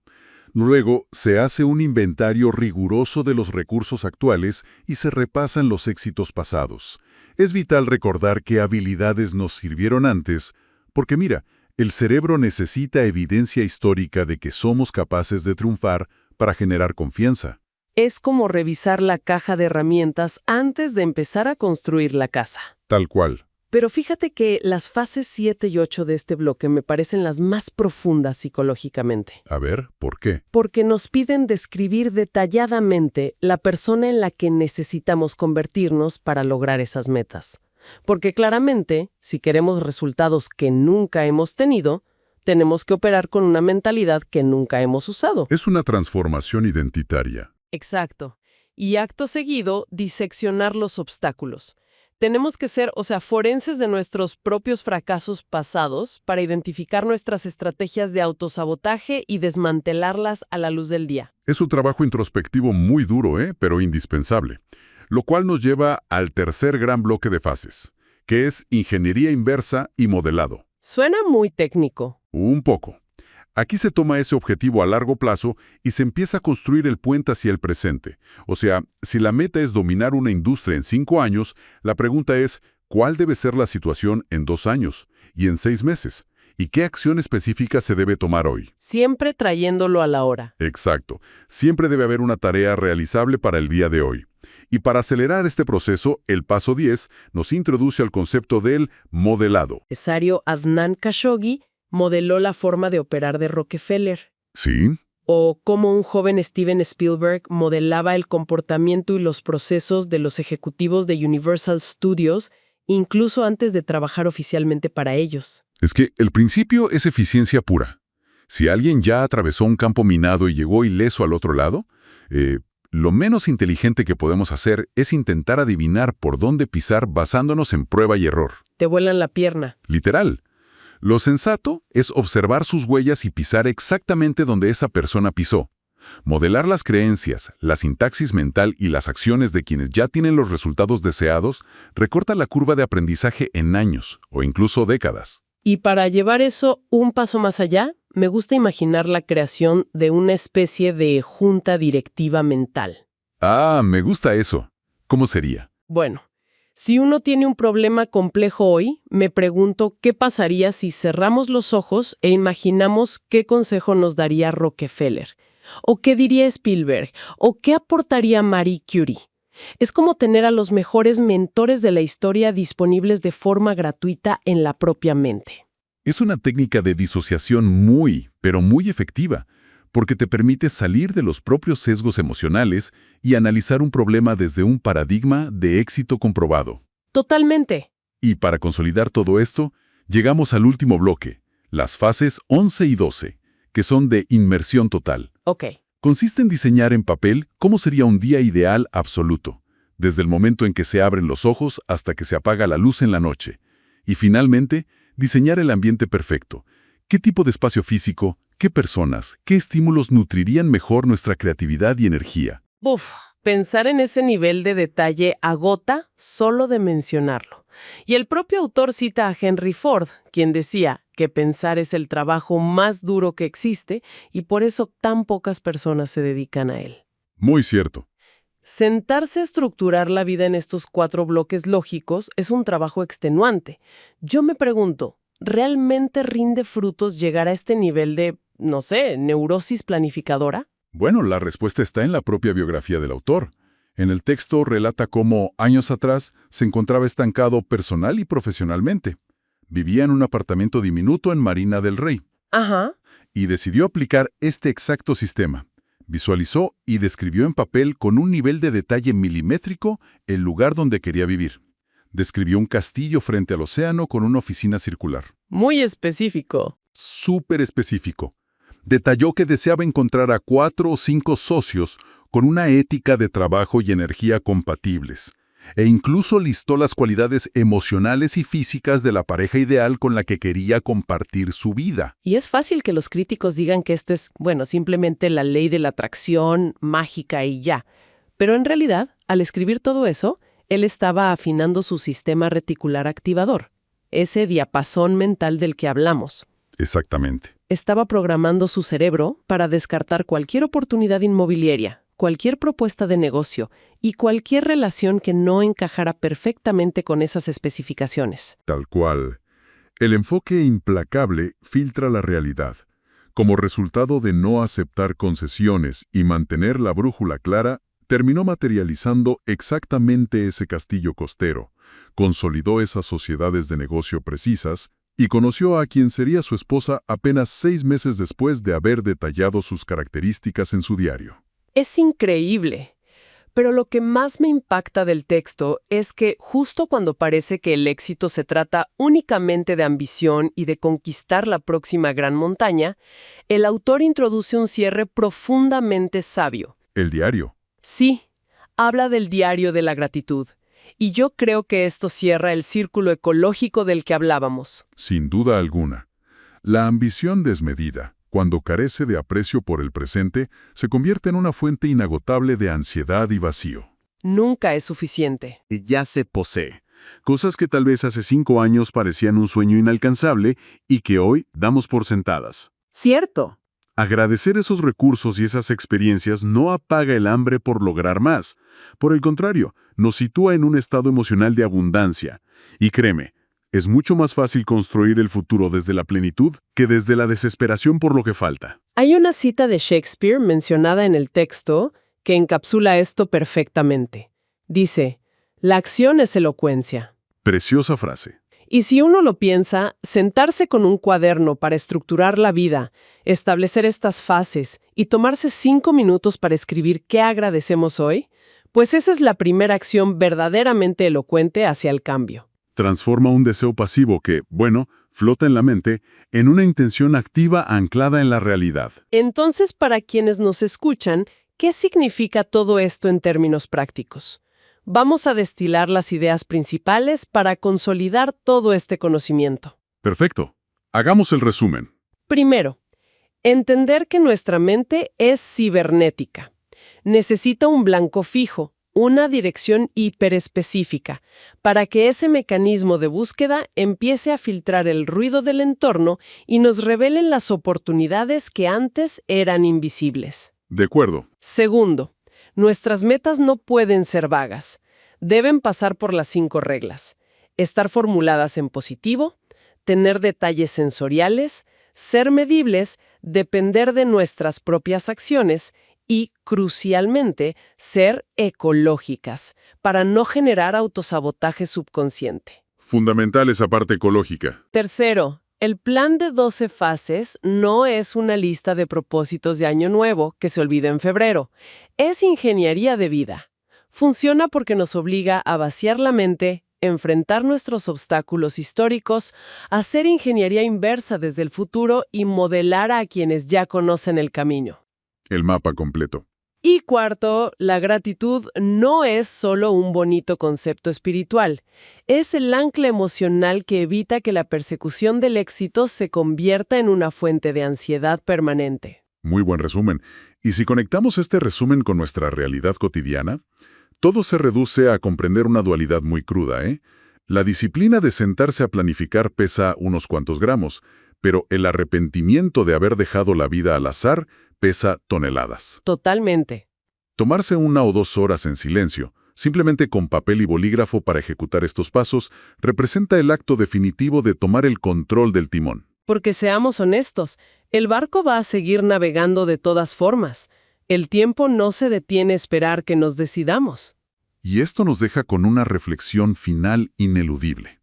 Luego, se hace un inventario riguroso de los recursos actuales y se repasan los éxitos pasados. Es vital recordar qué habilidades nos sirvieron antes, porque mira, el cerebro necesita evidencia histórica de que somos capaces de triunfar para generar confianza. Es como revisar la caja de herramientas antes de empezar a construir la casa. Tal cual. Pero fíjate que las fases 7 y 8 de este bloque me parecen las más profundas psicológicamente. A ver, ¿por qué? Porque nos piden describir detalladamente la persona en la que necesitamos convertirnos para lograr esas metas. Porque claramente, si queremos resultados que nunca hemos tenido, tenemos que operar con una mentalidad que nunca hemos usado. Es una transformación identitaria. Exacto. Y acto seguido, diseccionar los obstáculos. Tenemos que ser, forenses de nuestros propios fracasos pasados para identificar nuestras estrategias de autosabotaje y desmantelarlas a la luz del día. Es un trabajo introspectivo muy duro, pero indispensable. Lo cual nos lleva al tercer gran bloque de fases, que es ingeniería inversa y modelado. Suena muy técnico. Un poco. Aquí se toma ese objetivo a largo plazo y se empieza a construir el puente hacia el presente. O sea, si la meta es dominar una industria en 5 años, la pregunta es, ¿cuál debe ser la situación en 2 años y en 6 meses? ¿Y qué acción específica se debe tomar hoy? Siempre trayéndolo a la hora. Exacto. Siempre debe haber una tarea realizable para el día de hoy. Y para acelerar este proceso, el paso 10 nos introduce al concepto del modelado. El empresario Adnan Khashoggi modeló la forma de operar de Rockefeller. ¿Sí? O cómo un joven Steven Spielberg modelaba el comportamiento y los procesos de los ejecutivos de Universal Studios incluso antes de trabajar oficialmente para ellos. Es que el principio es eficiencia pura. Si alguien ya atravesó un campo minado y llegó ileso al otro lado, lo menos inteligente que podemos hacer es intentar adivinar por dónde pisar basándonos en prueba y error. Te vuelan la pierna. Literal. Lo sensato es observar sus huellas y pisar exactamente donde esa persona pisó. Modelar las creencias, la sintaxis mental y las acciones de quienes ya tienen los resultados deseados recorta la curva de aprendizaje en años o incluso décadas. Y para llevar eso un paso más allá, me gusta imaginar la creación de una especie de junta directiva mental. Ah, me gusta eso. ¿Cómo sería? Bueno, si uno tiene un problema complejo hoy, me pregunto qué pasaría si cerramos los ojos e imaginamos qué consejo nos daría Rockefeller, o qué diría Spielberg, o qué aportaría Marie Curie. Es como tener a los mejores mentores de la historia disponibles de forma gratuita en la propia mente. Es una técnica de disociación muy, pero muy efectiva, porque te permite salir de los propios sesgos emocionales y analizar un problema desde un paradigma de éxito comprobado. Totalmente. Y para consolidar todo esto, llegamos al último bloque, las fases 11 y 12, que son de inmersión total. Ok. Consiste en diseñar en papel cómo sería un día ideal absoluto, desde el momento en que se abren los ojos hasta que se apaga la luz en la noche. Y finalmente, diseñar el ambiente perfecto. ¿Qué tipo de espacio físico, qué personas, qué estímulos nutrirían mejor nuestra creatividad y energía? Pensar en ese nivel de detalle agota solo de mencionarlo. Y el propio autor cita a Henry Ford, quien decía que pensar es el trabajo más duro que existe y por eso tan pocas personas se dedican a él. Muy cierto. Sentarse a estructurar la vida en estos 4 bloques lógicos es un trabajo extenuante. Yo me pregunto, ¿realmente rinde frutos llegar a este nivel de, no sé, neurosis planificadora? Bueno, la respuesta está en la propia biografía del autor. En el texto relata cómo, años atrás, se encontraba estancado personal y profesionalmente. Vivía en un apartamento diminuto en Marina del Rey. Ajá. Y decidió aplicar este exacto sistema. Visualizó y describió en papel con un nivel de detalle milimétrico el lugar donde quería vivir. Describió un castillo frente al océano con una oficina circular. Muy específico. Súper específico. Detalló que deseaba encontrar a 4 o 5 socios con una ética de trabajo y energía compatibles. E incluso listó las cualidades emocionales y físicas de la pareja ideal con la que quería compartir su vida. Y es fácil que los críticos digan que esto es, simplemente la ley de la atracción mágica y ya. Pero en realidad, al escribir todo eso, él estaba afinando su sistema reticular activador, ese diapasón mental del que hablamos. Exactamente. Estaba programando su cerebro para descartar cualquier oportunidad inmobiliaria, cualquier propuesta de negocio y cualquier relación que no encajara perfectamente con esas especificaciones. Tal cual. El enfoque implacable filtra la realidad. Como resultado de no aceptar concesiones y mantener la brújula clara, terminó materializando exactamente ese castillo costero, consolidó esas sociedades de negocio precisas y conoció a quien sería su esposa apenas 6 meses después de haber detallado sus características en su diario. Es increíble. Pero lo que más me impacta del texto es que justo cuando parece que el éxito se trata únicamente de ambición y de conquistar la próxima gran montaña, el autor introduce un cierre profundamente sabio. El diario. Sí, habla del diario de la gratitud. Y yo creo que esto cierra el círculo ecológico del que hablábamos. Sin duda alguna. La ambición desmedida, cuando carece de aprecio por el presente, se convierte en una fuente inagotable de ansiedad y vacío. Nunca es suficiente. Y ya se posee. Cosas que tal vez hace 5 años parecían un sueño inalcanzable y que hoy damos por sentadas. Cierto. Agradecer esos recursos y esas experiencias no apaga el hambre por lograr más. Por el contrario, nos sitúa en un estado emocional de abundancia. Y créeme, es mucho más fácil construir el futuro desde la plenitud que desde la desesperación por lo que falta. Hay una cita de Shakespeare mencionada en el texto que encapsula esto perfectamente. Dice, la acción es elocuencia. Preciosa frase. Y si uno lo piensa, sentarse con un cuaderno para estructurar la vida, establecer estas fases y tomarse 5 minutos para escribir qué agradecemos hoy, pues esa es la primera acción verdaderamente elocuente hacia el cambio. transforma un deseo pasivo que, bueno, flota en la mente, en una intención activa anclada en la realidad. Entonces, para quienes nos escuchan, ¿qué significa todo esto en términos prácticos? Vamos a destilar las ideas principales para consolidar todo este conocimiento. Perfecto. Hagamos el resumen. Primero, entender que nuestra mente es cibernética. Necesita un blanco fijo, una dirección hiperespecífica, para que ese mecanismo de búsqueda empiece a filtrar el ruido del entorno y nos revele las oportunidades que antes eran invisibles. De acuerdo. Segundo, nuestras metas no pueden ser vagas. Deben pasar por las 5 reglas. Estar formuladas en positivo, tener detalles sensoriales, ser medibles, depender de nuestras propias acciones y, crucialmente, ser ecológicas, para no generar autosabotaje subconsciente. Fundamental esa parte ecológica. Tercero, el plan de 12 fases no es una lista de propósitos de año nuevo que se olvida en febrero. Es ingeniería de vida. Funciona porque nos obliga a vaciar la mente, enfrentar nuestros obstáculos históricos, hacer ingeniería inversa desde el futuro y modelar a quienes ya conocen el camino. El mapa completo. Y cuarto, la gratitud no es solo un bonito concepto espiritual. Es el ancla emocional que evita que la persecución del éxito se convierta en una fuente de ansiedad permanente. Muy buen resumen. Y si conectamos este resumen con nuestra realidad cotidiana, todo se reduce a comprender una dualidad muy cruda, ¿eh? La disciplina de sentarse a planificar pesa unos cuantos gramos, pero el arrepentimiento de haber dejado la vida al azar pesa toneladas. Totalmente. Tomarse 1 o 2 horas en silencio, simplemente con papel y bolígrafo para ejecutar estos pasos, representa el acto definitivo de tomar el control del timón. Porque seamos honestos, el barco va a seguir navegando de todas formas. El tiempo no se detiene a esperar que nos decidamos. Y esto nos deja con una reflexión final ineludible.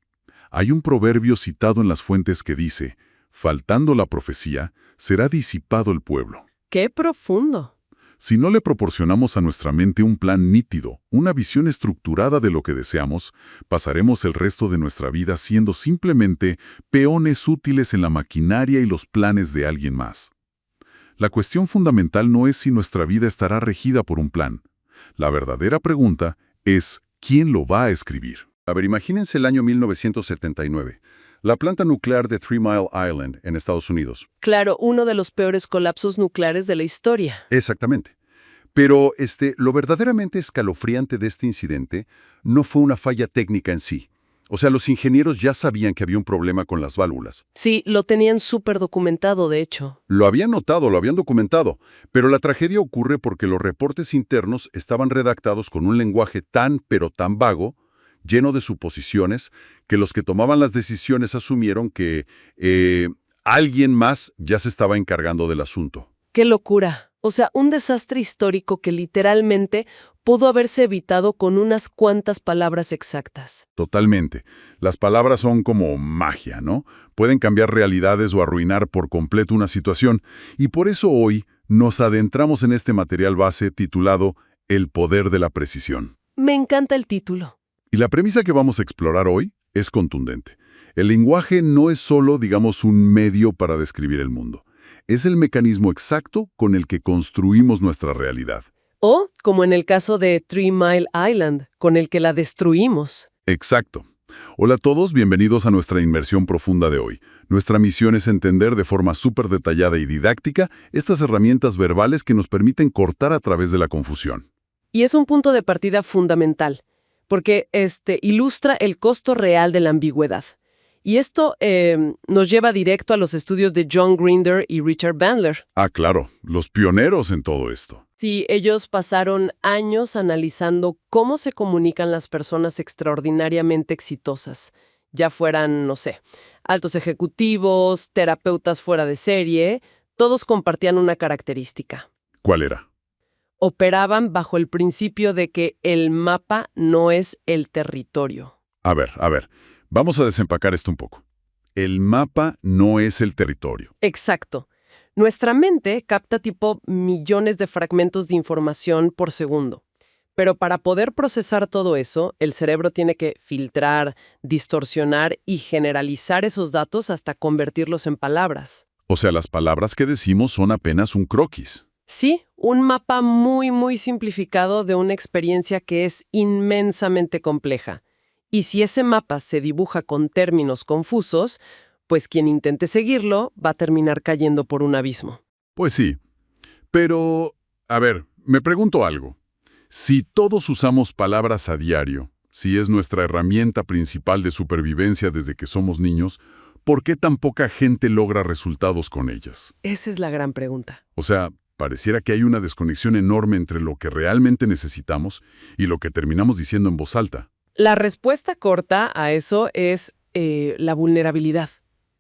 Hay un proverbio citado en las fuentes que dice, faltando la profecía, será disipado el pueblo. ¡Qué profundo! Si no le proporcionamos a nuestra mente un plan nítido, una visión estructurada de lo que deseamos, pasaremos el resto de nuestra vida siendo simplemente peones útiles en la maquinaria y los planes de alguien más. La cuestión fundamental no es si nuestra vida estará regida por un plan. La verdadera pregunta es, ¿quién lo va a escribir? A ver, imagínense el año 1979. La planta nuclear de 3 Mile Island, en Estados Unidos. Claro, uno de los peores colapsos nucleares de la historia. Exactamente. Pero lo verdaderamente escalofriante de este incidente no fue una falla técnica en sí. O sea, los ingenieros ya sabían que había un problema con las válvulas. Sí, lo tenían súper documentado, de hecho. Lo habían notado, lo habían documentado. Pero la tragedia ocurre porque los reportes internos estaban redactados con un lenguaje tan, pero tan vago, lleno de suposiciones, que los que tomaban las decisiones asumieron que alguien más ya se estaba encargando del asunto. ¡Qué locura! O sea, un desastre histórico que literalmente pudo haberse evitado con unas cuantas palabras exactas. Totalmente. Las palabras son como magia, ¿no? Pueden cambiar realidades o arruinar por completo una situación. Y por eso hoy nos adentramos en este material base titulado El poder de la precisión. Me encanta el título. Y la premisa que vamos a explorar hoy es contundente. El lenguaje no es solo, digamos, un medio para describir el mundo. Es el mecanismo exacto con el que construimos nuestra realidad. O, como en el caso de 3 Mile Island, con el que la destruimos. Exacto. Hola a todos, bienvenidos a nuestra inmersión profunda de hoy. Nuestra misión es entender de forma súper detallada y didáctica estas herramientas verbales que nos permiten cortar a través de la confusión. Y es un punto de partida fundamental, porque ilustra el costo real de la ambigüedad. Y esto nos lleva directo a los estudios de John Grinder y Richard Bandler. Ah, claro, los pioneros en todo esto. Sí, ellos pasaron años analizando cómo se comunican las personas extraordinariamente exitosas, ya fueran, no sé, altos ejecutivos, terapeutas fuera de serie, todos compartían una característica. ¿Cuál era? Operaban bajo el principio de que el mapa no es el territorio. A ver, vamos a desempacar esto un poco. El mapa no es el territorio. Exacto. Nuestra mente capta tipo millones de fragmentos de información por segundo. Pero para poder procesar todo eso, el cerebro tiene que filtrar, distorsionar y generalizar esos datos hasta convertirlos en palabras. O sea, las palabras que decimos son apenas un croquis. Sí, un mapa muy simplificado de una experiencia que es inmensamente compleja. Y si ese mapa se dibuja con términos confusos, pues quien intente seguirlo va a terminar cayendo por un abismo. Pues sí. Pero, a ver, me pregunto algo. Si todos usamos palabras a diario, si es nuestra herramienta principal de supervivencia desde que somos niños, ¿por qué tan poca gente logra resultados con ellas? Esa es la gran pregunta. O sea, pareciera que hay una desconexión enorme entre lo que realmente necesitamos y lo que terminamos diciendo en voz alta. La respuesta corta a eso es la vulnerabilidad,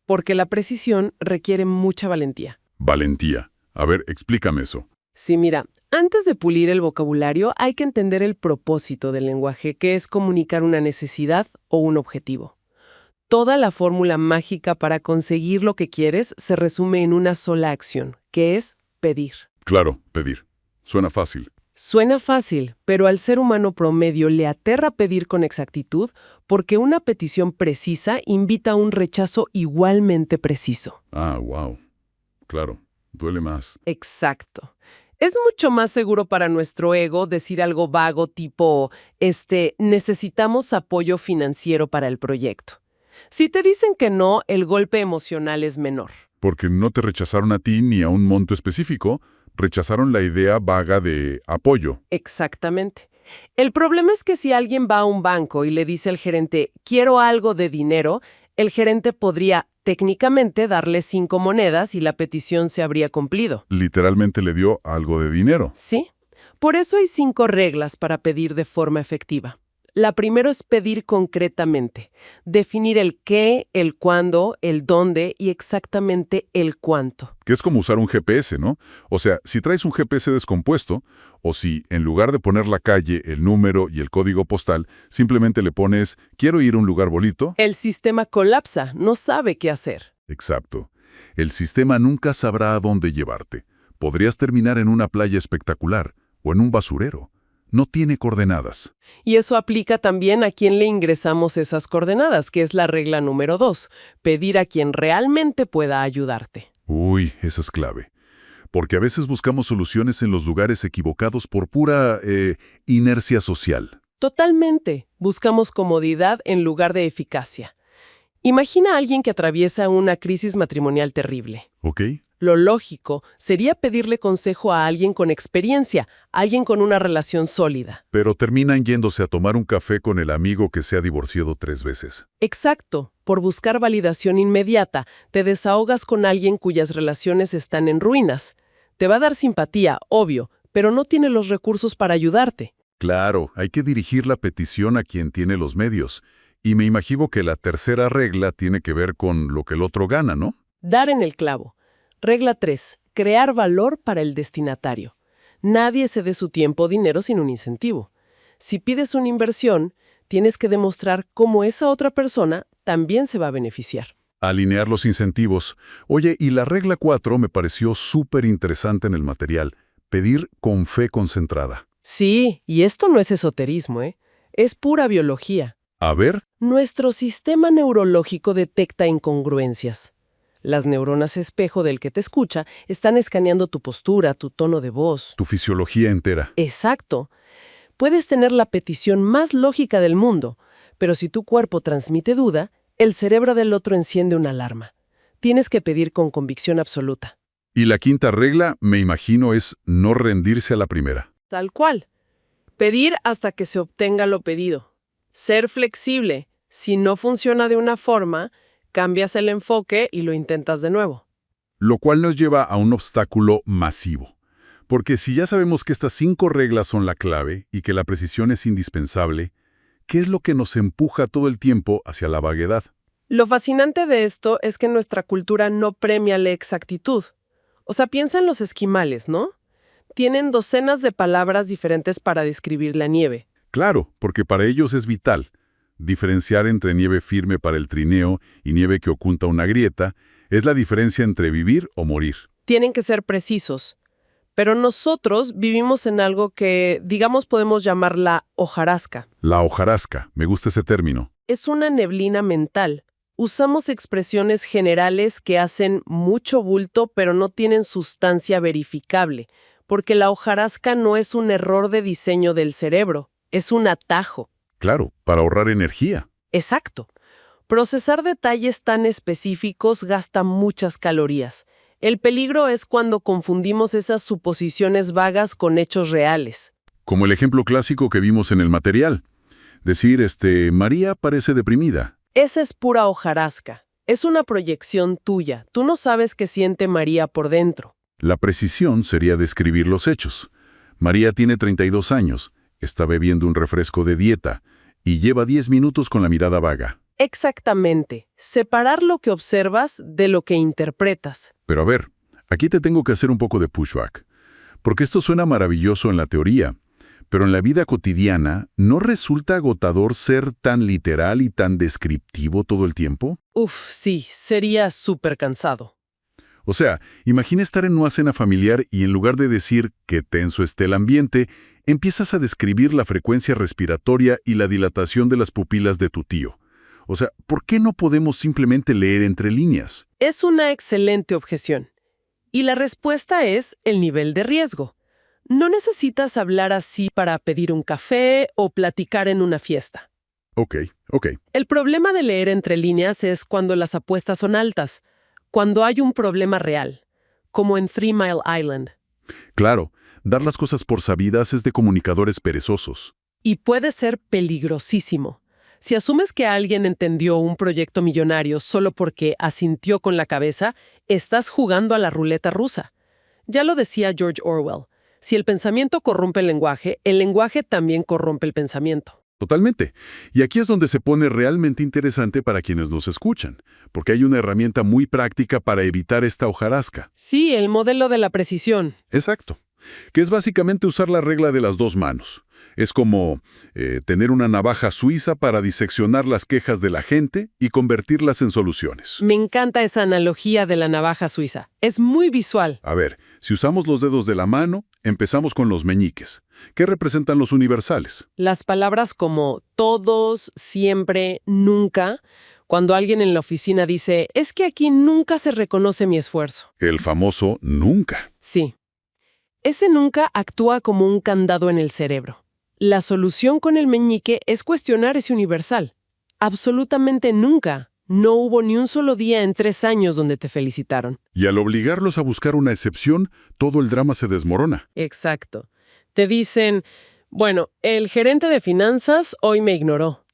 porque la precisión requiere mucha valentía. Valentía. A ver, explícame eso. Sí, mira, antes de pulir el vocabulario hay que entender el propósito del lenguaje, que es comunicar una necesidad o un objetivo. Toda la fórmula mágica para conseguir lo que quieres se resume en una sola acción, que es pedir. Claro, pedir. Suena fácil. Suena fácil, pero al ser humano promedio le aterra pedir con exactitud porque una petición precisa invita a un rechazo igualmente preciso. Ah, wow. Claro, duele más. Exacto. Es mucho más seguro para nuestro ego decir algo vago tipo, necesitamos apoyo financiero para el proyecto. Si te dicen que no, el golpe emocional es menor. Porque no te rechazaron a ti ni a un monto específico, rechazaron la idea vaga de apoyo. Exactamente. El problema es que si alguien va a un banco y le dice al gerente, quiero algo de dinero, el gerente podría técnicamente darle 5 monedas y la petición se habría cumplido. Literalmente le dio algo de dinero. ¿Sí? Por eso hay 5 reglas para pedir de forma efectiva. La primera es pedir concretamente, definir el qué, el cuándo, el dónde y exactamente el cuánto. Que es como usar un GPS, ¿no? O sea, si traes un GPS descompuesto, o si en lugar de poner la calle, el número y el código postal, simplemente le pones, quiero ir a un lugar bonito. El sistema colapsa, no sabe qué hacer. Exacto. El sistema nunca sabrá a dónde llevarte. Podrías terminar en una playa espectacular o en un basurero. No tiene coordenadas. Y eso aplica también a quien le ingresamos esas coordenadas, que es la regla número 2, pedir a quien realmente pueda ayudarte. Uy, esa es clave. Porque a veces buscamos soluciones en los lugares equivocados por pura inercia social. Totalmente. Buscamos comodidad en lugar de eficacia. Imagina a alguien que atraviesa una crisis matrimonial terrible. ¿Ok? Lo lógico sería pedirle consejo a alguien con experiencia, alguien con una relación sólida. Pero terminan yéndose a tomar un café con el amigo que se ha divorciado 3 veces. Exacto. Por buscar validación inmediata, te desahogas con alguien cuyas relaciones están en ruinas. Te va a dar simpatía, obvio, pero no tiene los recursos para ayudarte. Claro, hay que dirigir la petición a quien tiene los medios. Y me imagino que la tercera regla tiene que ver con lo que el otro gana, ¿no? Dar en el clavo. Regla 3. Crear valor para el destinatario. Nadie se dé su tiempo o dinero sin un incentivo. Si pides una inversión, tienes que demostrar cómo esa otra persona también se va a beneficiar. Alinear los incentivos. Oye, y la regla 4 me pareció súper interesante en el material. Pedir con fe concentrada. Sí, y esto no es esoterismo, es pura biología. A ver. Nuestro sistema neurológico detecta incongruencias. Las neuronas espejo del que te escucha están escaneando tu postura, tu tono de voz. Tu fisiología entera. Exacto. Puedes tener la petición más lógica del mundo, pero si tu cuerpo transmite duda, el cerebro del otro enciende una alarma. Tienes que pedir con convicción absoluta. Y la quinta regla, me imagino, es no rendirse a la primera. Tal cual. Pedir hasta que se obtenga lo pedido. Ser flexible. Si no funciona de una forma, cambias el enfoque y lo intentas de nuevo. Lo cual nos lleva a un obstáculo masivo. Porque si ya sabemos que estas 5 reglas son la clave y que la precisión es indispensable, ¿qué es lo que nos empuja todo el tiempo hacia la vaguedad? Lo fascinante de esto es que nuestra cultura no premia la exactitud. O sea, piensa en los esquimales, ¿no? Tienen docenas de palabras diferentes para describir la nieve. Claro, porque para ellos es vital. Diferenciar entre nieve firme para el trineo y nieve que oculta una grieta es la diferencia entre vivir o morir. Tienen que ser precisos. Pero nosotros vivimos en algo que, digamos, podemos llamar la hojarasca. La hojarasca, me gusta ese término. Es una neblina mental. Usamos expresiones generales que hacen mucho bulto, pero no tienen sustancia verificable, porque la hojarasca no es un error de diseño del cerebro, es un atajo. Claro, para ahorrar energía. Exacto. Procesar detalles tan específicos gasta muchas calorías. El peligro es cuando confundimos esas suposiciones vagas con hechos reales. Como el ejemplo clásico que vimos en el material. Decir, María parece deprimida. Esa es pura hojarasca. Es una proyección tuya. Tú no sabes qué siente María por dentro. La precisión sería describir los hechos. María tiene 32 años, está bebiendo un refresco de dieta y lleva 10 minutos con la mirada vaga. Exactamente. Separar lo que observas de lo que interpretas. Pero a ver, aquí te tengo que hacer un poco de pushback, porque esto suena maravilloso en la teoría, pero en la vida cotidiana, ¿no resulta agotador ser tan literal y tan descriptivo todo el tiempo? Sí, sería súper cansado. O sea, imagina estar en una cena familiar y en lugar de decir qué tenso esté el ambiente, empiezas a describir la frecuencia respiratoria y la dilatación de las pupilas de tu tío. O sea, ¿por qué no podemos simplemente leer entre líneas? Es una excelente objeción. Y la respuesta es el nivel de riesgo. No necesitas hablar así para pedir un café o platicar en una fiesta. Ok. El problema de leer entre líneas es cuando las apuestas son altas, cuando hay un problema real, como en 3 Mile Island. Claro, dar las cosas por sabidas es de comunicadores perezosos. Y puede ser peligrosísimo. Si asumes que alguien entendió un proyecto millonario solo porque asintió con la cabeza, estás jugando a la ruleta rusa. Ya lo decía George Orwell. Si el pensamiento corrompe el lenguaje también corrompe el pensamiento. Totalmente. Y aquí es donde se pone realmente interesante para quienes nos escuchan, porque hay una herramienta muy práctica para evitar esta hojarasca. Sí, el modelo de la precisión. Exacto. Que es básicamente usar la regla de las 2 manos. Es como tener una navaja suiza para diseccionar las quejas de la gente y convertirlas en soluciones. Me encanta esa analogía de la navaja suiza. Es muy visual. A ver, si usamos los dedos de la mano, empezamos con los meñiques. ¿Qué representan los universales? Las palabras como todos, siempre, nunca. Cuando alguien en la oficina dice, es que aquí nunca se reconoce mi esfuerzo. El famoso nunca. Sí. Ese nunca actúa como un candado en el cerebro. La solución con el meñique es cuestionar ese universal. Absolutamente nunca. No hubo ni un solo día en 3 años donde te felicitaron. Y al obligarlos a buscar una excepción, todo el drama se desmorona. Exacto. Te dicen, bueno, el gerente de finanzas hoy me ignoró.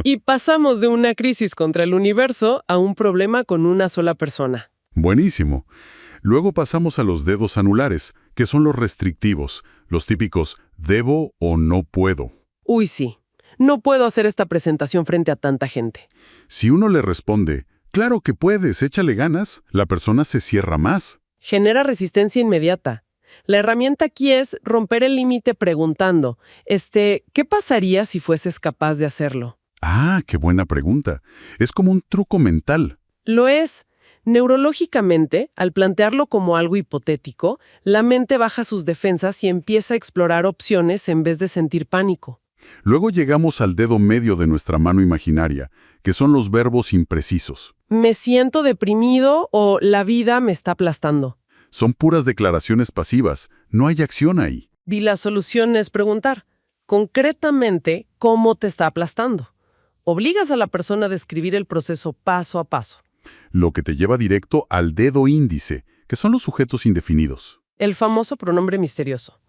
Y pasamos de una crisis contra el universo a un problema con una sola persona. Buenísimo. Luego pasamos a los dedos anulares, que son los restrictivos, los típicos debo o no puedo. Uy, sí. No puedo hacer esta presentación frente a tanta gente. Si uno le responde, claro que puedes, échale ganas, la persona se cierra más. Genera resistencia inmediata. La herramienta aquí es romper el límite preguntando, ¿qué pasaría si fueses capaz de hacerlo? Ah, qué buena pregunta. Es como un truco mental. Lo es. Neurológicamente, al plantearlo como algo hipotético, la mente baja sus defensas y empieza a explorar opciones en vez de sentir pánico. Luego llegamos al dedo medio de nuestra mano imaginaria, que son los verbos imprecisos. Me siento deprimido o la vida me está aplastando. Son puras declaraciones pasivas, no hay acción ahí. Y la solución es preguntar, concretamente, ¿cómo te está aplastando? Obligas a la persona a describir el proceso paso a paso. Lo que te lleva directo al dedo índice, que son los sujetos indefinidos. El famoso pronombre misterioso.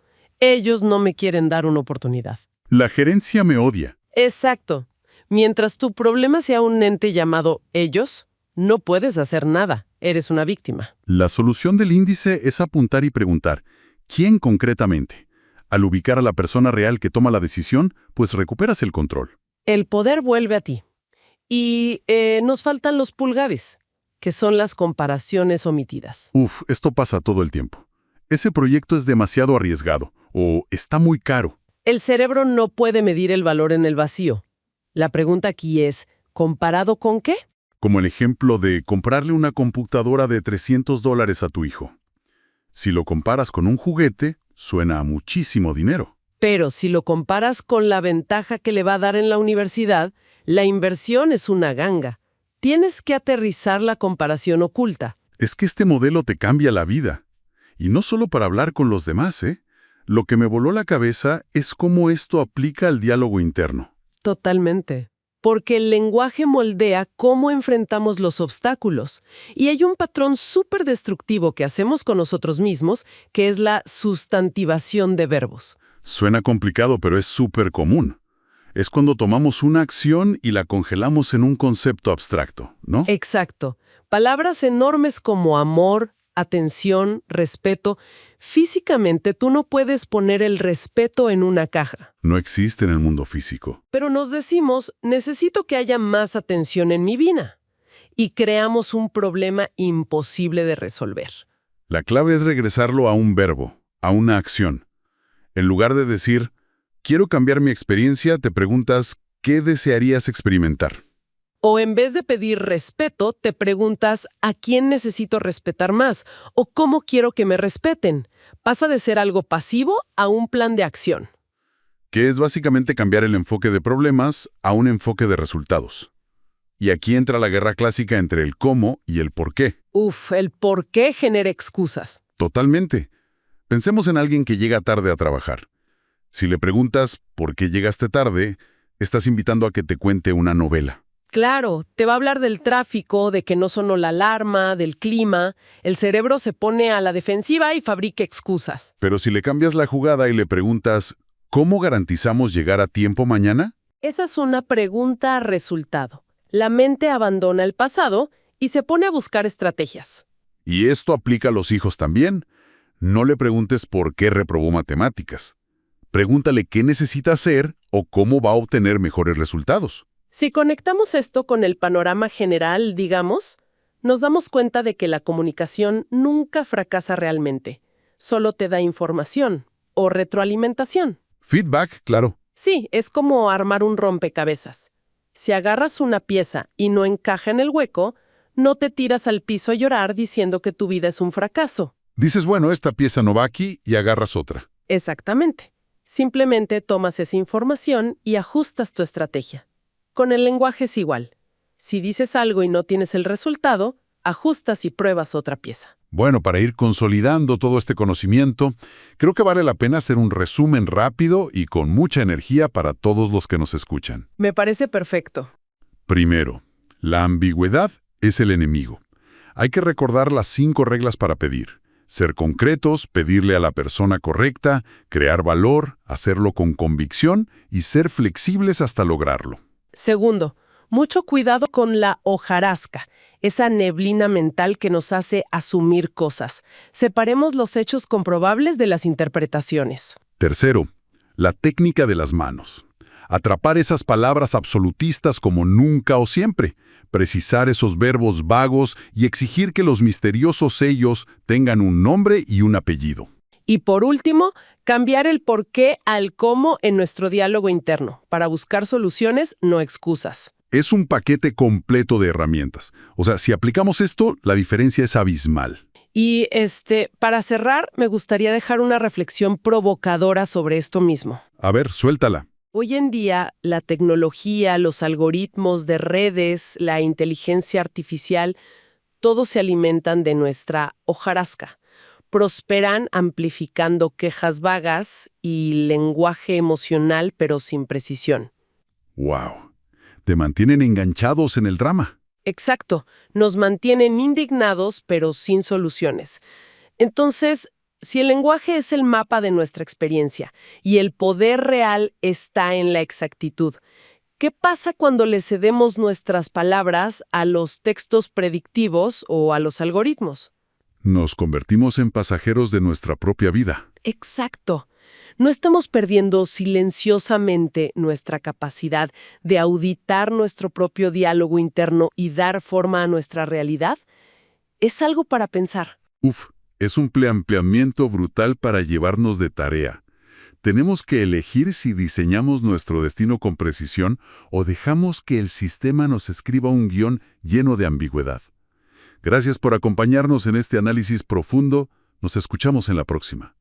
Ellos no me quieren dar una oportunidad. La gerencia me odia. Exacto. Mientras tu problema sea un ente llamado ellos, no puedes hacer nada. Eres una víctima. La solución del índice es apuntar y preguntar, ¿quién concretamente? Al ubicar a la persona real que toma la decisión, pues recuperas el control. El poder vuelve a ti. Y nos faltan los pulgares, que son las comparaciones omitidas. Esto pasa todo el tiempo. Ese proyecto es demasiado arriesgado o está muy caro. El cerebro no puede medir el valor en el vacío. La pregunta aquí es, ¿comparado con qué? Como el ejemplo de comprarle una computadora de $300 a tu hijo. Si lo comparas con un juguete, suena a muchísimo dinero. Pero si lo comparas con la ventaja que le va a dar en la universidad, la inversión es una ganga. Tienes que aterrizar la comparación oculta. Es que este modelo te cambia la vida. Y no solo para hablar con los demás, ¿eh? Lo que me voló la cabeza es cómo esto aplica al diálogo interno. Totalmente. Porque el lenguaje moldea cómo enfrentamos los obstáculos. Y hay un patrón súper destructivo que hacemos con nosotros mismos, que es la sustantivación de verbos. Suena complicado, pero es súper común. Es cuando tomamos una acción y la congelamos en un concepto abstracto, ¿no? Exacto. Palabras enormes como amor, atención, respeto. Físicamente tú no puedes poner el respeto en una caja. No existe en el mundo físico. Pero nos decimos, necesito que haya más atención en mi vida. Y creamos un problema imposible de resolver. La clave es regresarlo a un verbo, a una acción. En lugar de decir, quiero cambiar mi experiencia, te preguntas, ¿qué desearías experimentar? O en vez de pedir respeto, te preguntas ¿a quién necesito respetar más? O ¿cómo quiero que me respeten? Pasa de ser algo pasivo a un plan de acción. Que es básicamente cambiar el enfoque de problemas a un enfoque de resultados. Y aquí entra la guerra clásica entre el cómo y el por qué. El por qué genera excusas. Totalmente. Pensemos en alguien que llega tarde a trabajar. Si le preguntas ¿por qué llegaste tarde?, estás invitando a que te cuente una novela. Claro, te va a hablar del tráfico, de que no sonó la alarma, del clima. El cerebro se pone a la defensiva y fabrica excusas. Pero si le cambias la jugada y le preguntas ¿cómo garantizamos llegar a tiempo mañana? Esa es una pregunta a resultado. La mente abandona el pasado y se pone a buscar estrategias. Y esto aplica a los hijos también. No le preguntes por qué reprobó matemáticas. Pregúntale qué necesita hacer o cómo va a obtener mejores resultados. Si conectamos esto con el panorama general, digamos, nos damos cuenta de que la comunicación nunca fracasa realmente. Solo te da información o retroalimentación. Feedback, claro. Sí, es como armar un rompecabezas. Si agarras una pieza y no encaja en el hueco, no te tiras al piso a llorar diciendo que tu vida es un fracaso. Dices, bueno, esta pieza no va aquí y agarras otra. Exactamente. Simplemente tomas esa información y ajustas tu estrategia. Con el lenguaje es igual. Si dices algo y no tienes el resultado, ajustas y pruebas otra pieza. Bueno, para ir consolidando todo este conocimiento, creo que vale la pena hacer un resumen rápido y con mucha energía para todos los que nos escuchan. Me parece perfecto. Primero, la ambigüedad es el enemigo. Hay que recordar las 5 reglas para pedir. Ser concretos, pedirle a la persona correcta, crear valor, hacerlo con convicción y ser flexibles hasta lograrlo. Segundo, mucho cuidado con la hojarasca, esa neblina mental que nos hace asumir cosas. Separemos los hechos comprobables de las interpretaciones. Tercero, la técnica de las manos. Atrapar esas palabras absolutistas como nunca o siempre, precisar esos verbos vagos y exigir que los misteriosos sellos tengan un nombre y un apellido. Y por último, cambiar el por qué al cómo en nuestro diálogo interno, para buscar soluciones, no excusas. Es un paquete completo de herramientas. O sea, si aplicamos esto, la diferencia es abismal. Y para cerrar, me gustaría dejar una reflexión provocadora sobre esto mismo. A ver, suéltala. Hoy en día, la tecnología, los algoritmos de redes, la inteligencia artificial, todos se alimentan de nuestra hojarasca. Prosperan amplificando quejas vagas y lenguaje emocional, pero sin precisión. ¡Wow! Te mantienen enganchados en el drama. Exacto. Nos mantienen indignados, pero sin soluciones. Entonces, si el lenguaje es el mapa de nuestra experiencia y el poder real está en la exactitud, ¿qué pasa cuando le cedemos nuestras palabras a los textos predictivos o a los algoritmos? Nos convertimos en pasajeros de nuestra propia vida. Exacto. ¿No estamos perdiendo silenciosamente nuestra capacidad de auditar nuestro propio diálogo interno y dar forma a nuestra realidad? Es algo para pensar. Es un planteamiento brutal para llevarnos de tarea. Tenemos que elegir si diseñamos nuestro destino con precisión o dejamos que el sistema nos escriba un guión lleno de ambigüedad. Gracias por acompañarnos en este análisis profundo. Nos escuchamos en la próxima.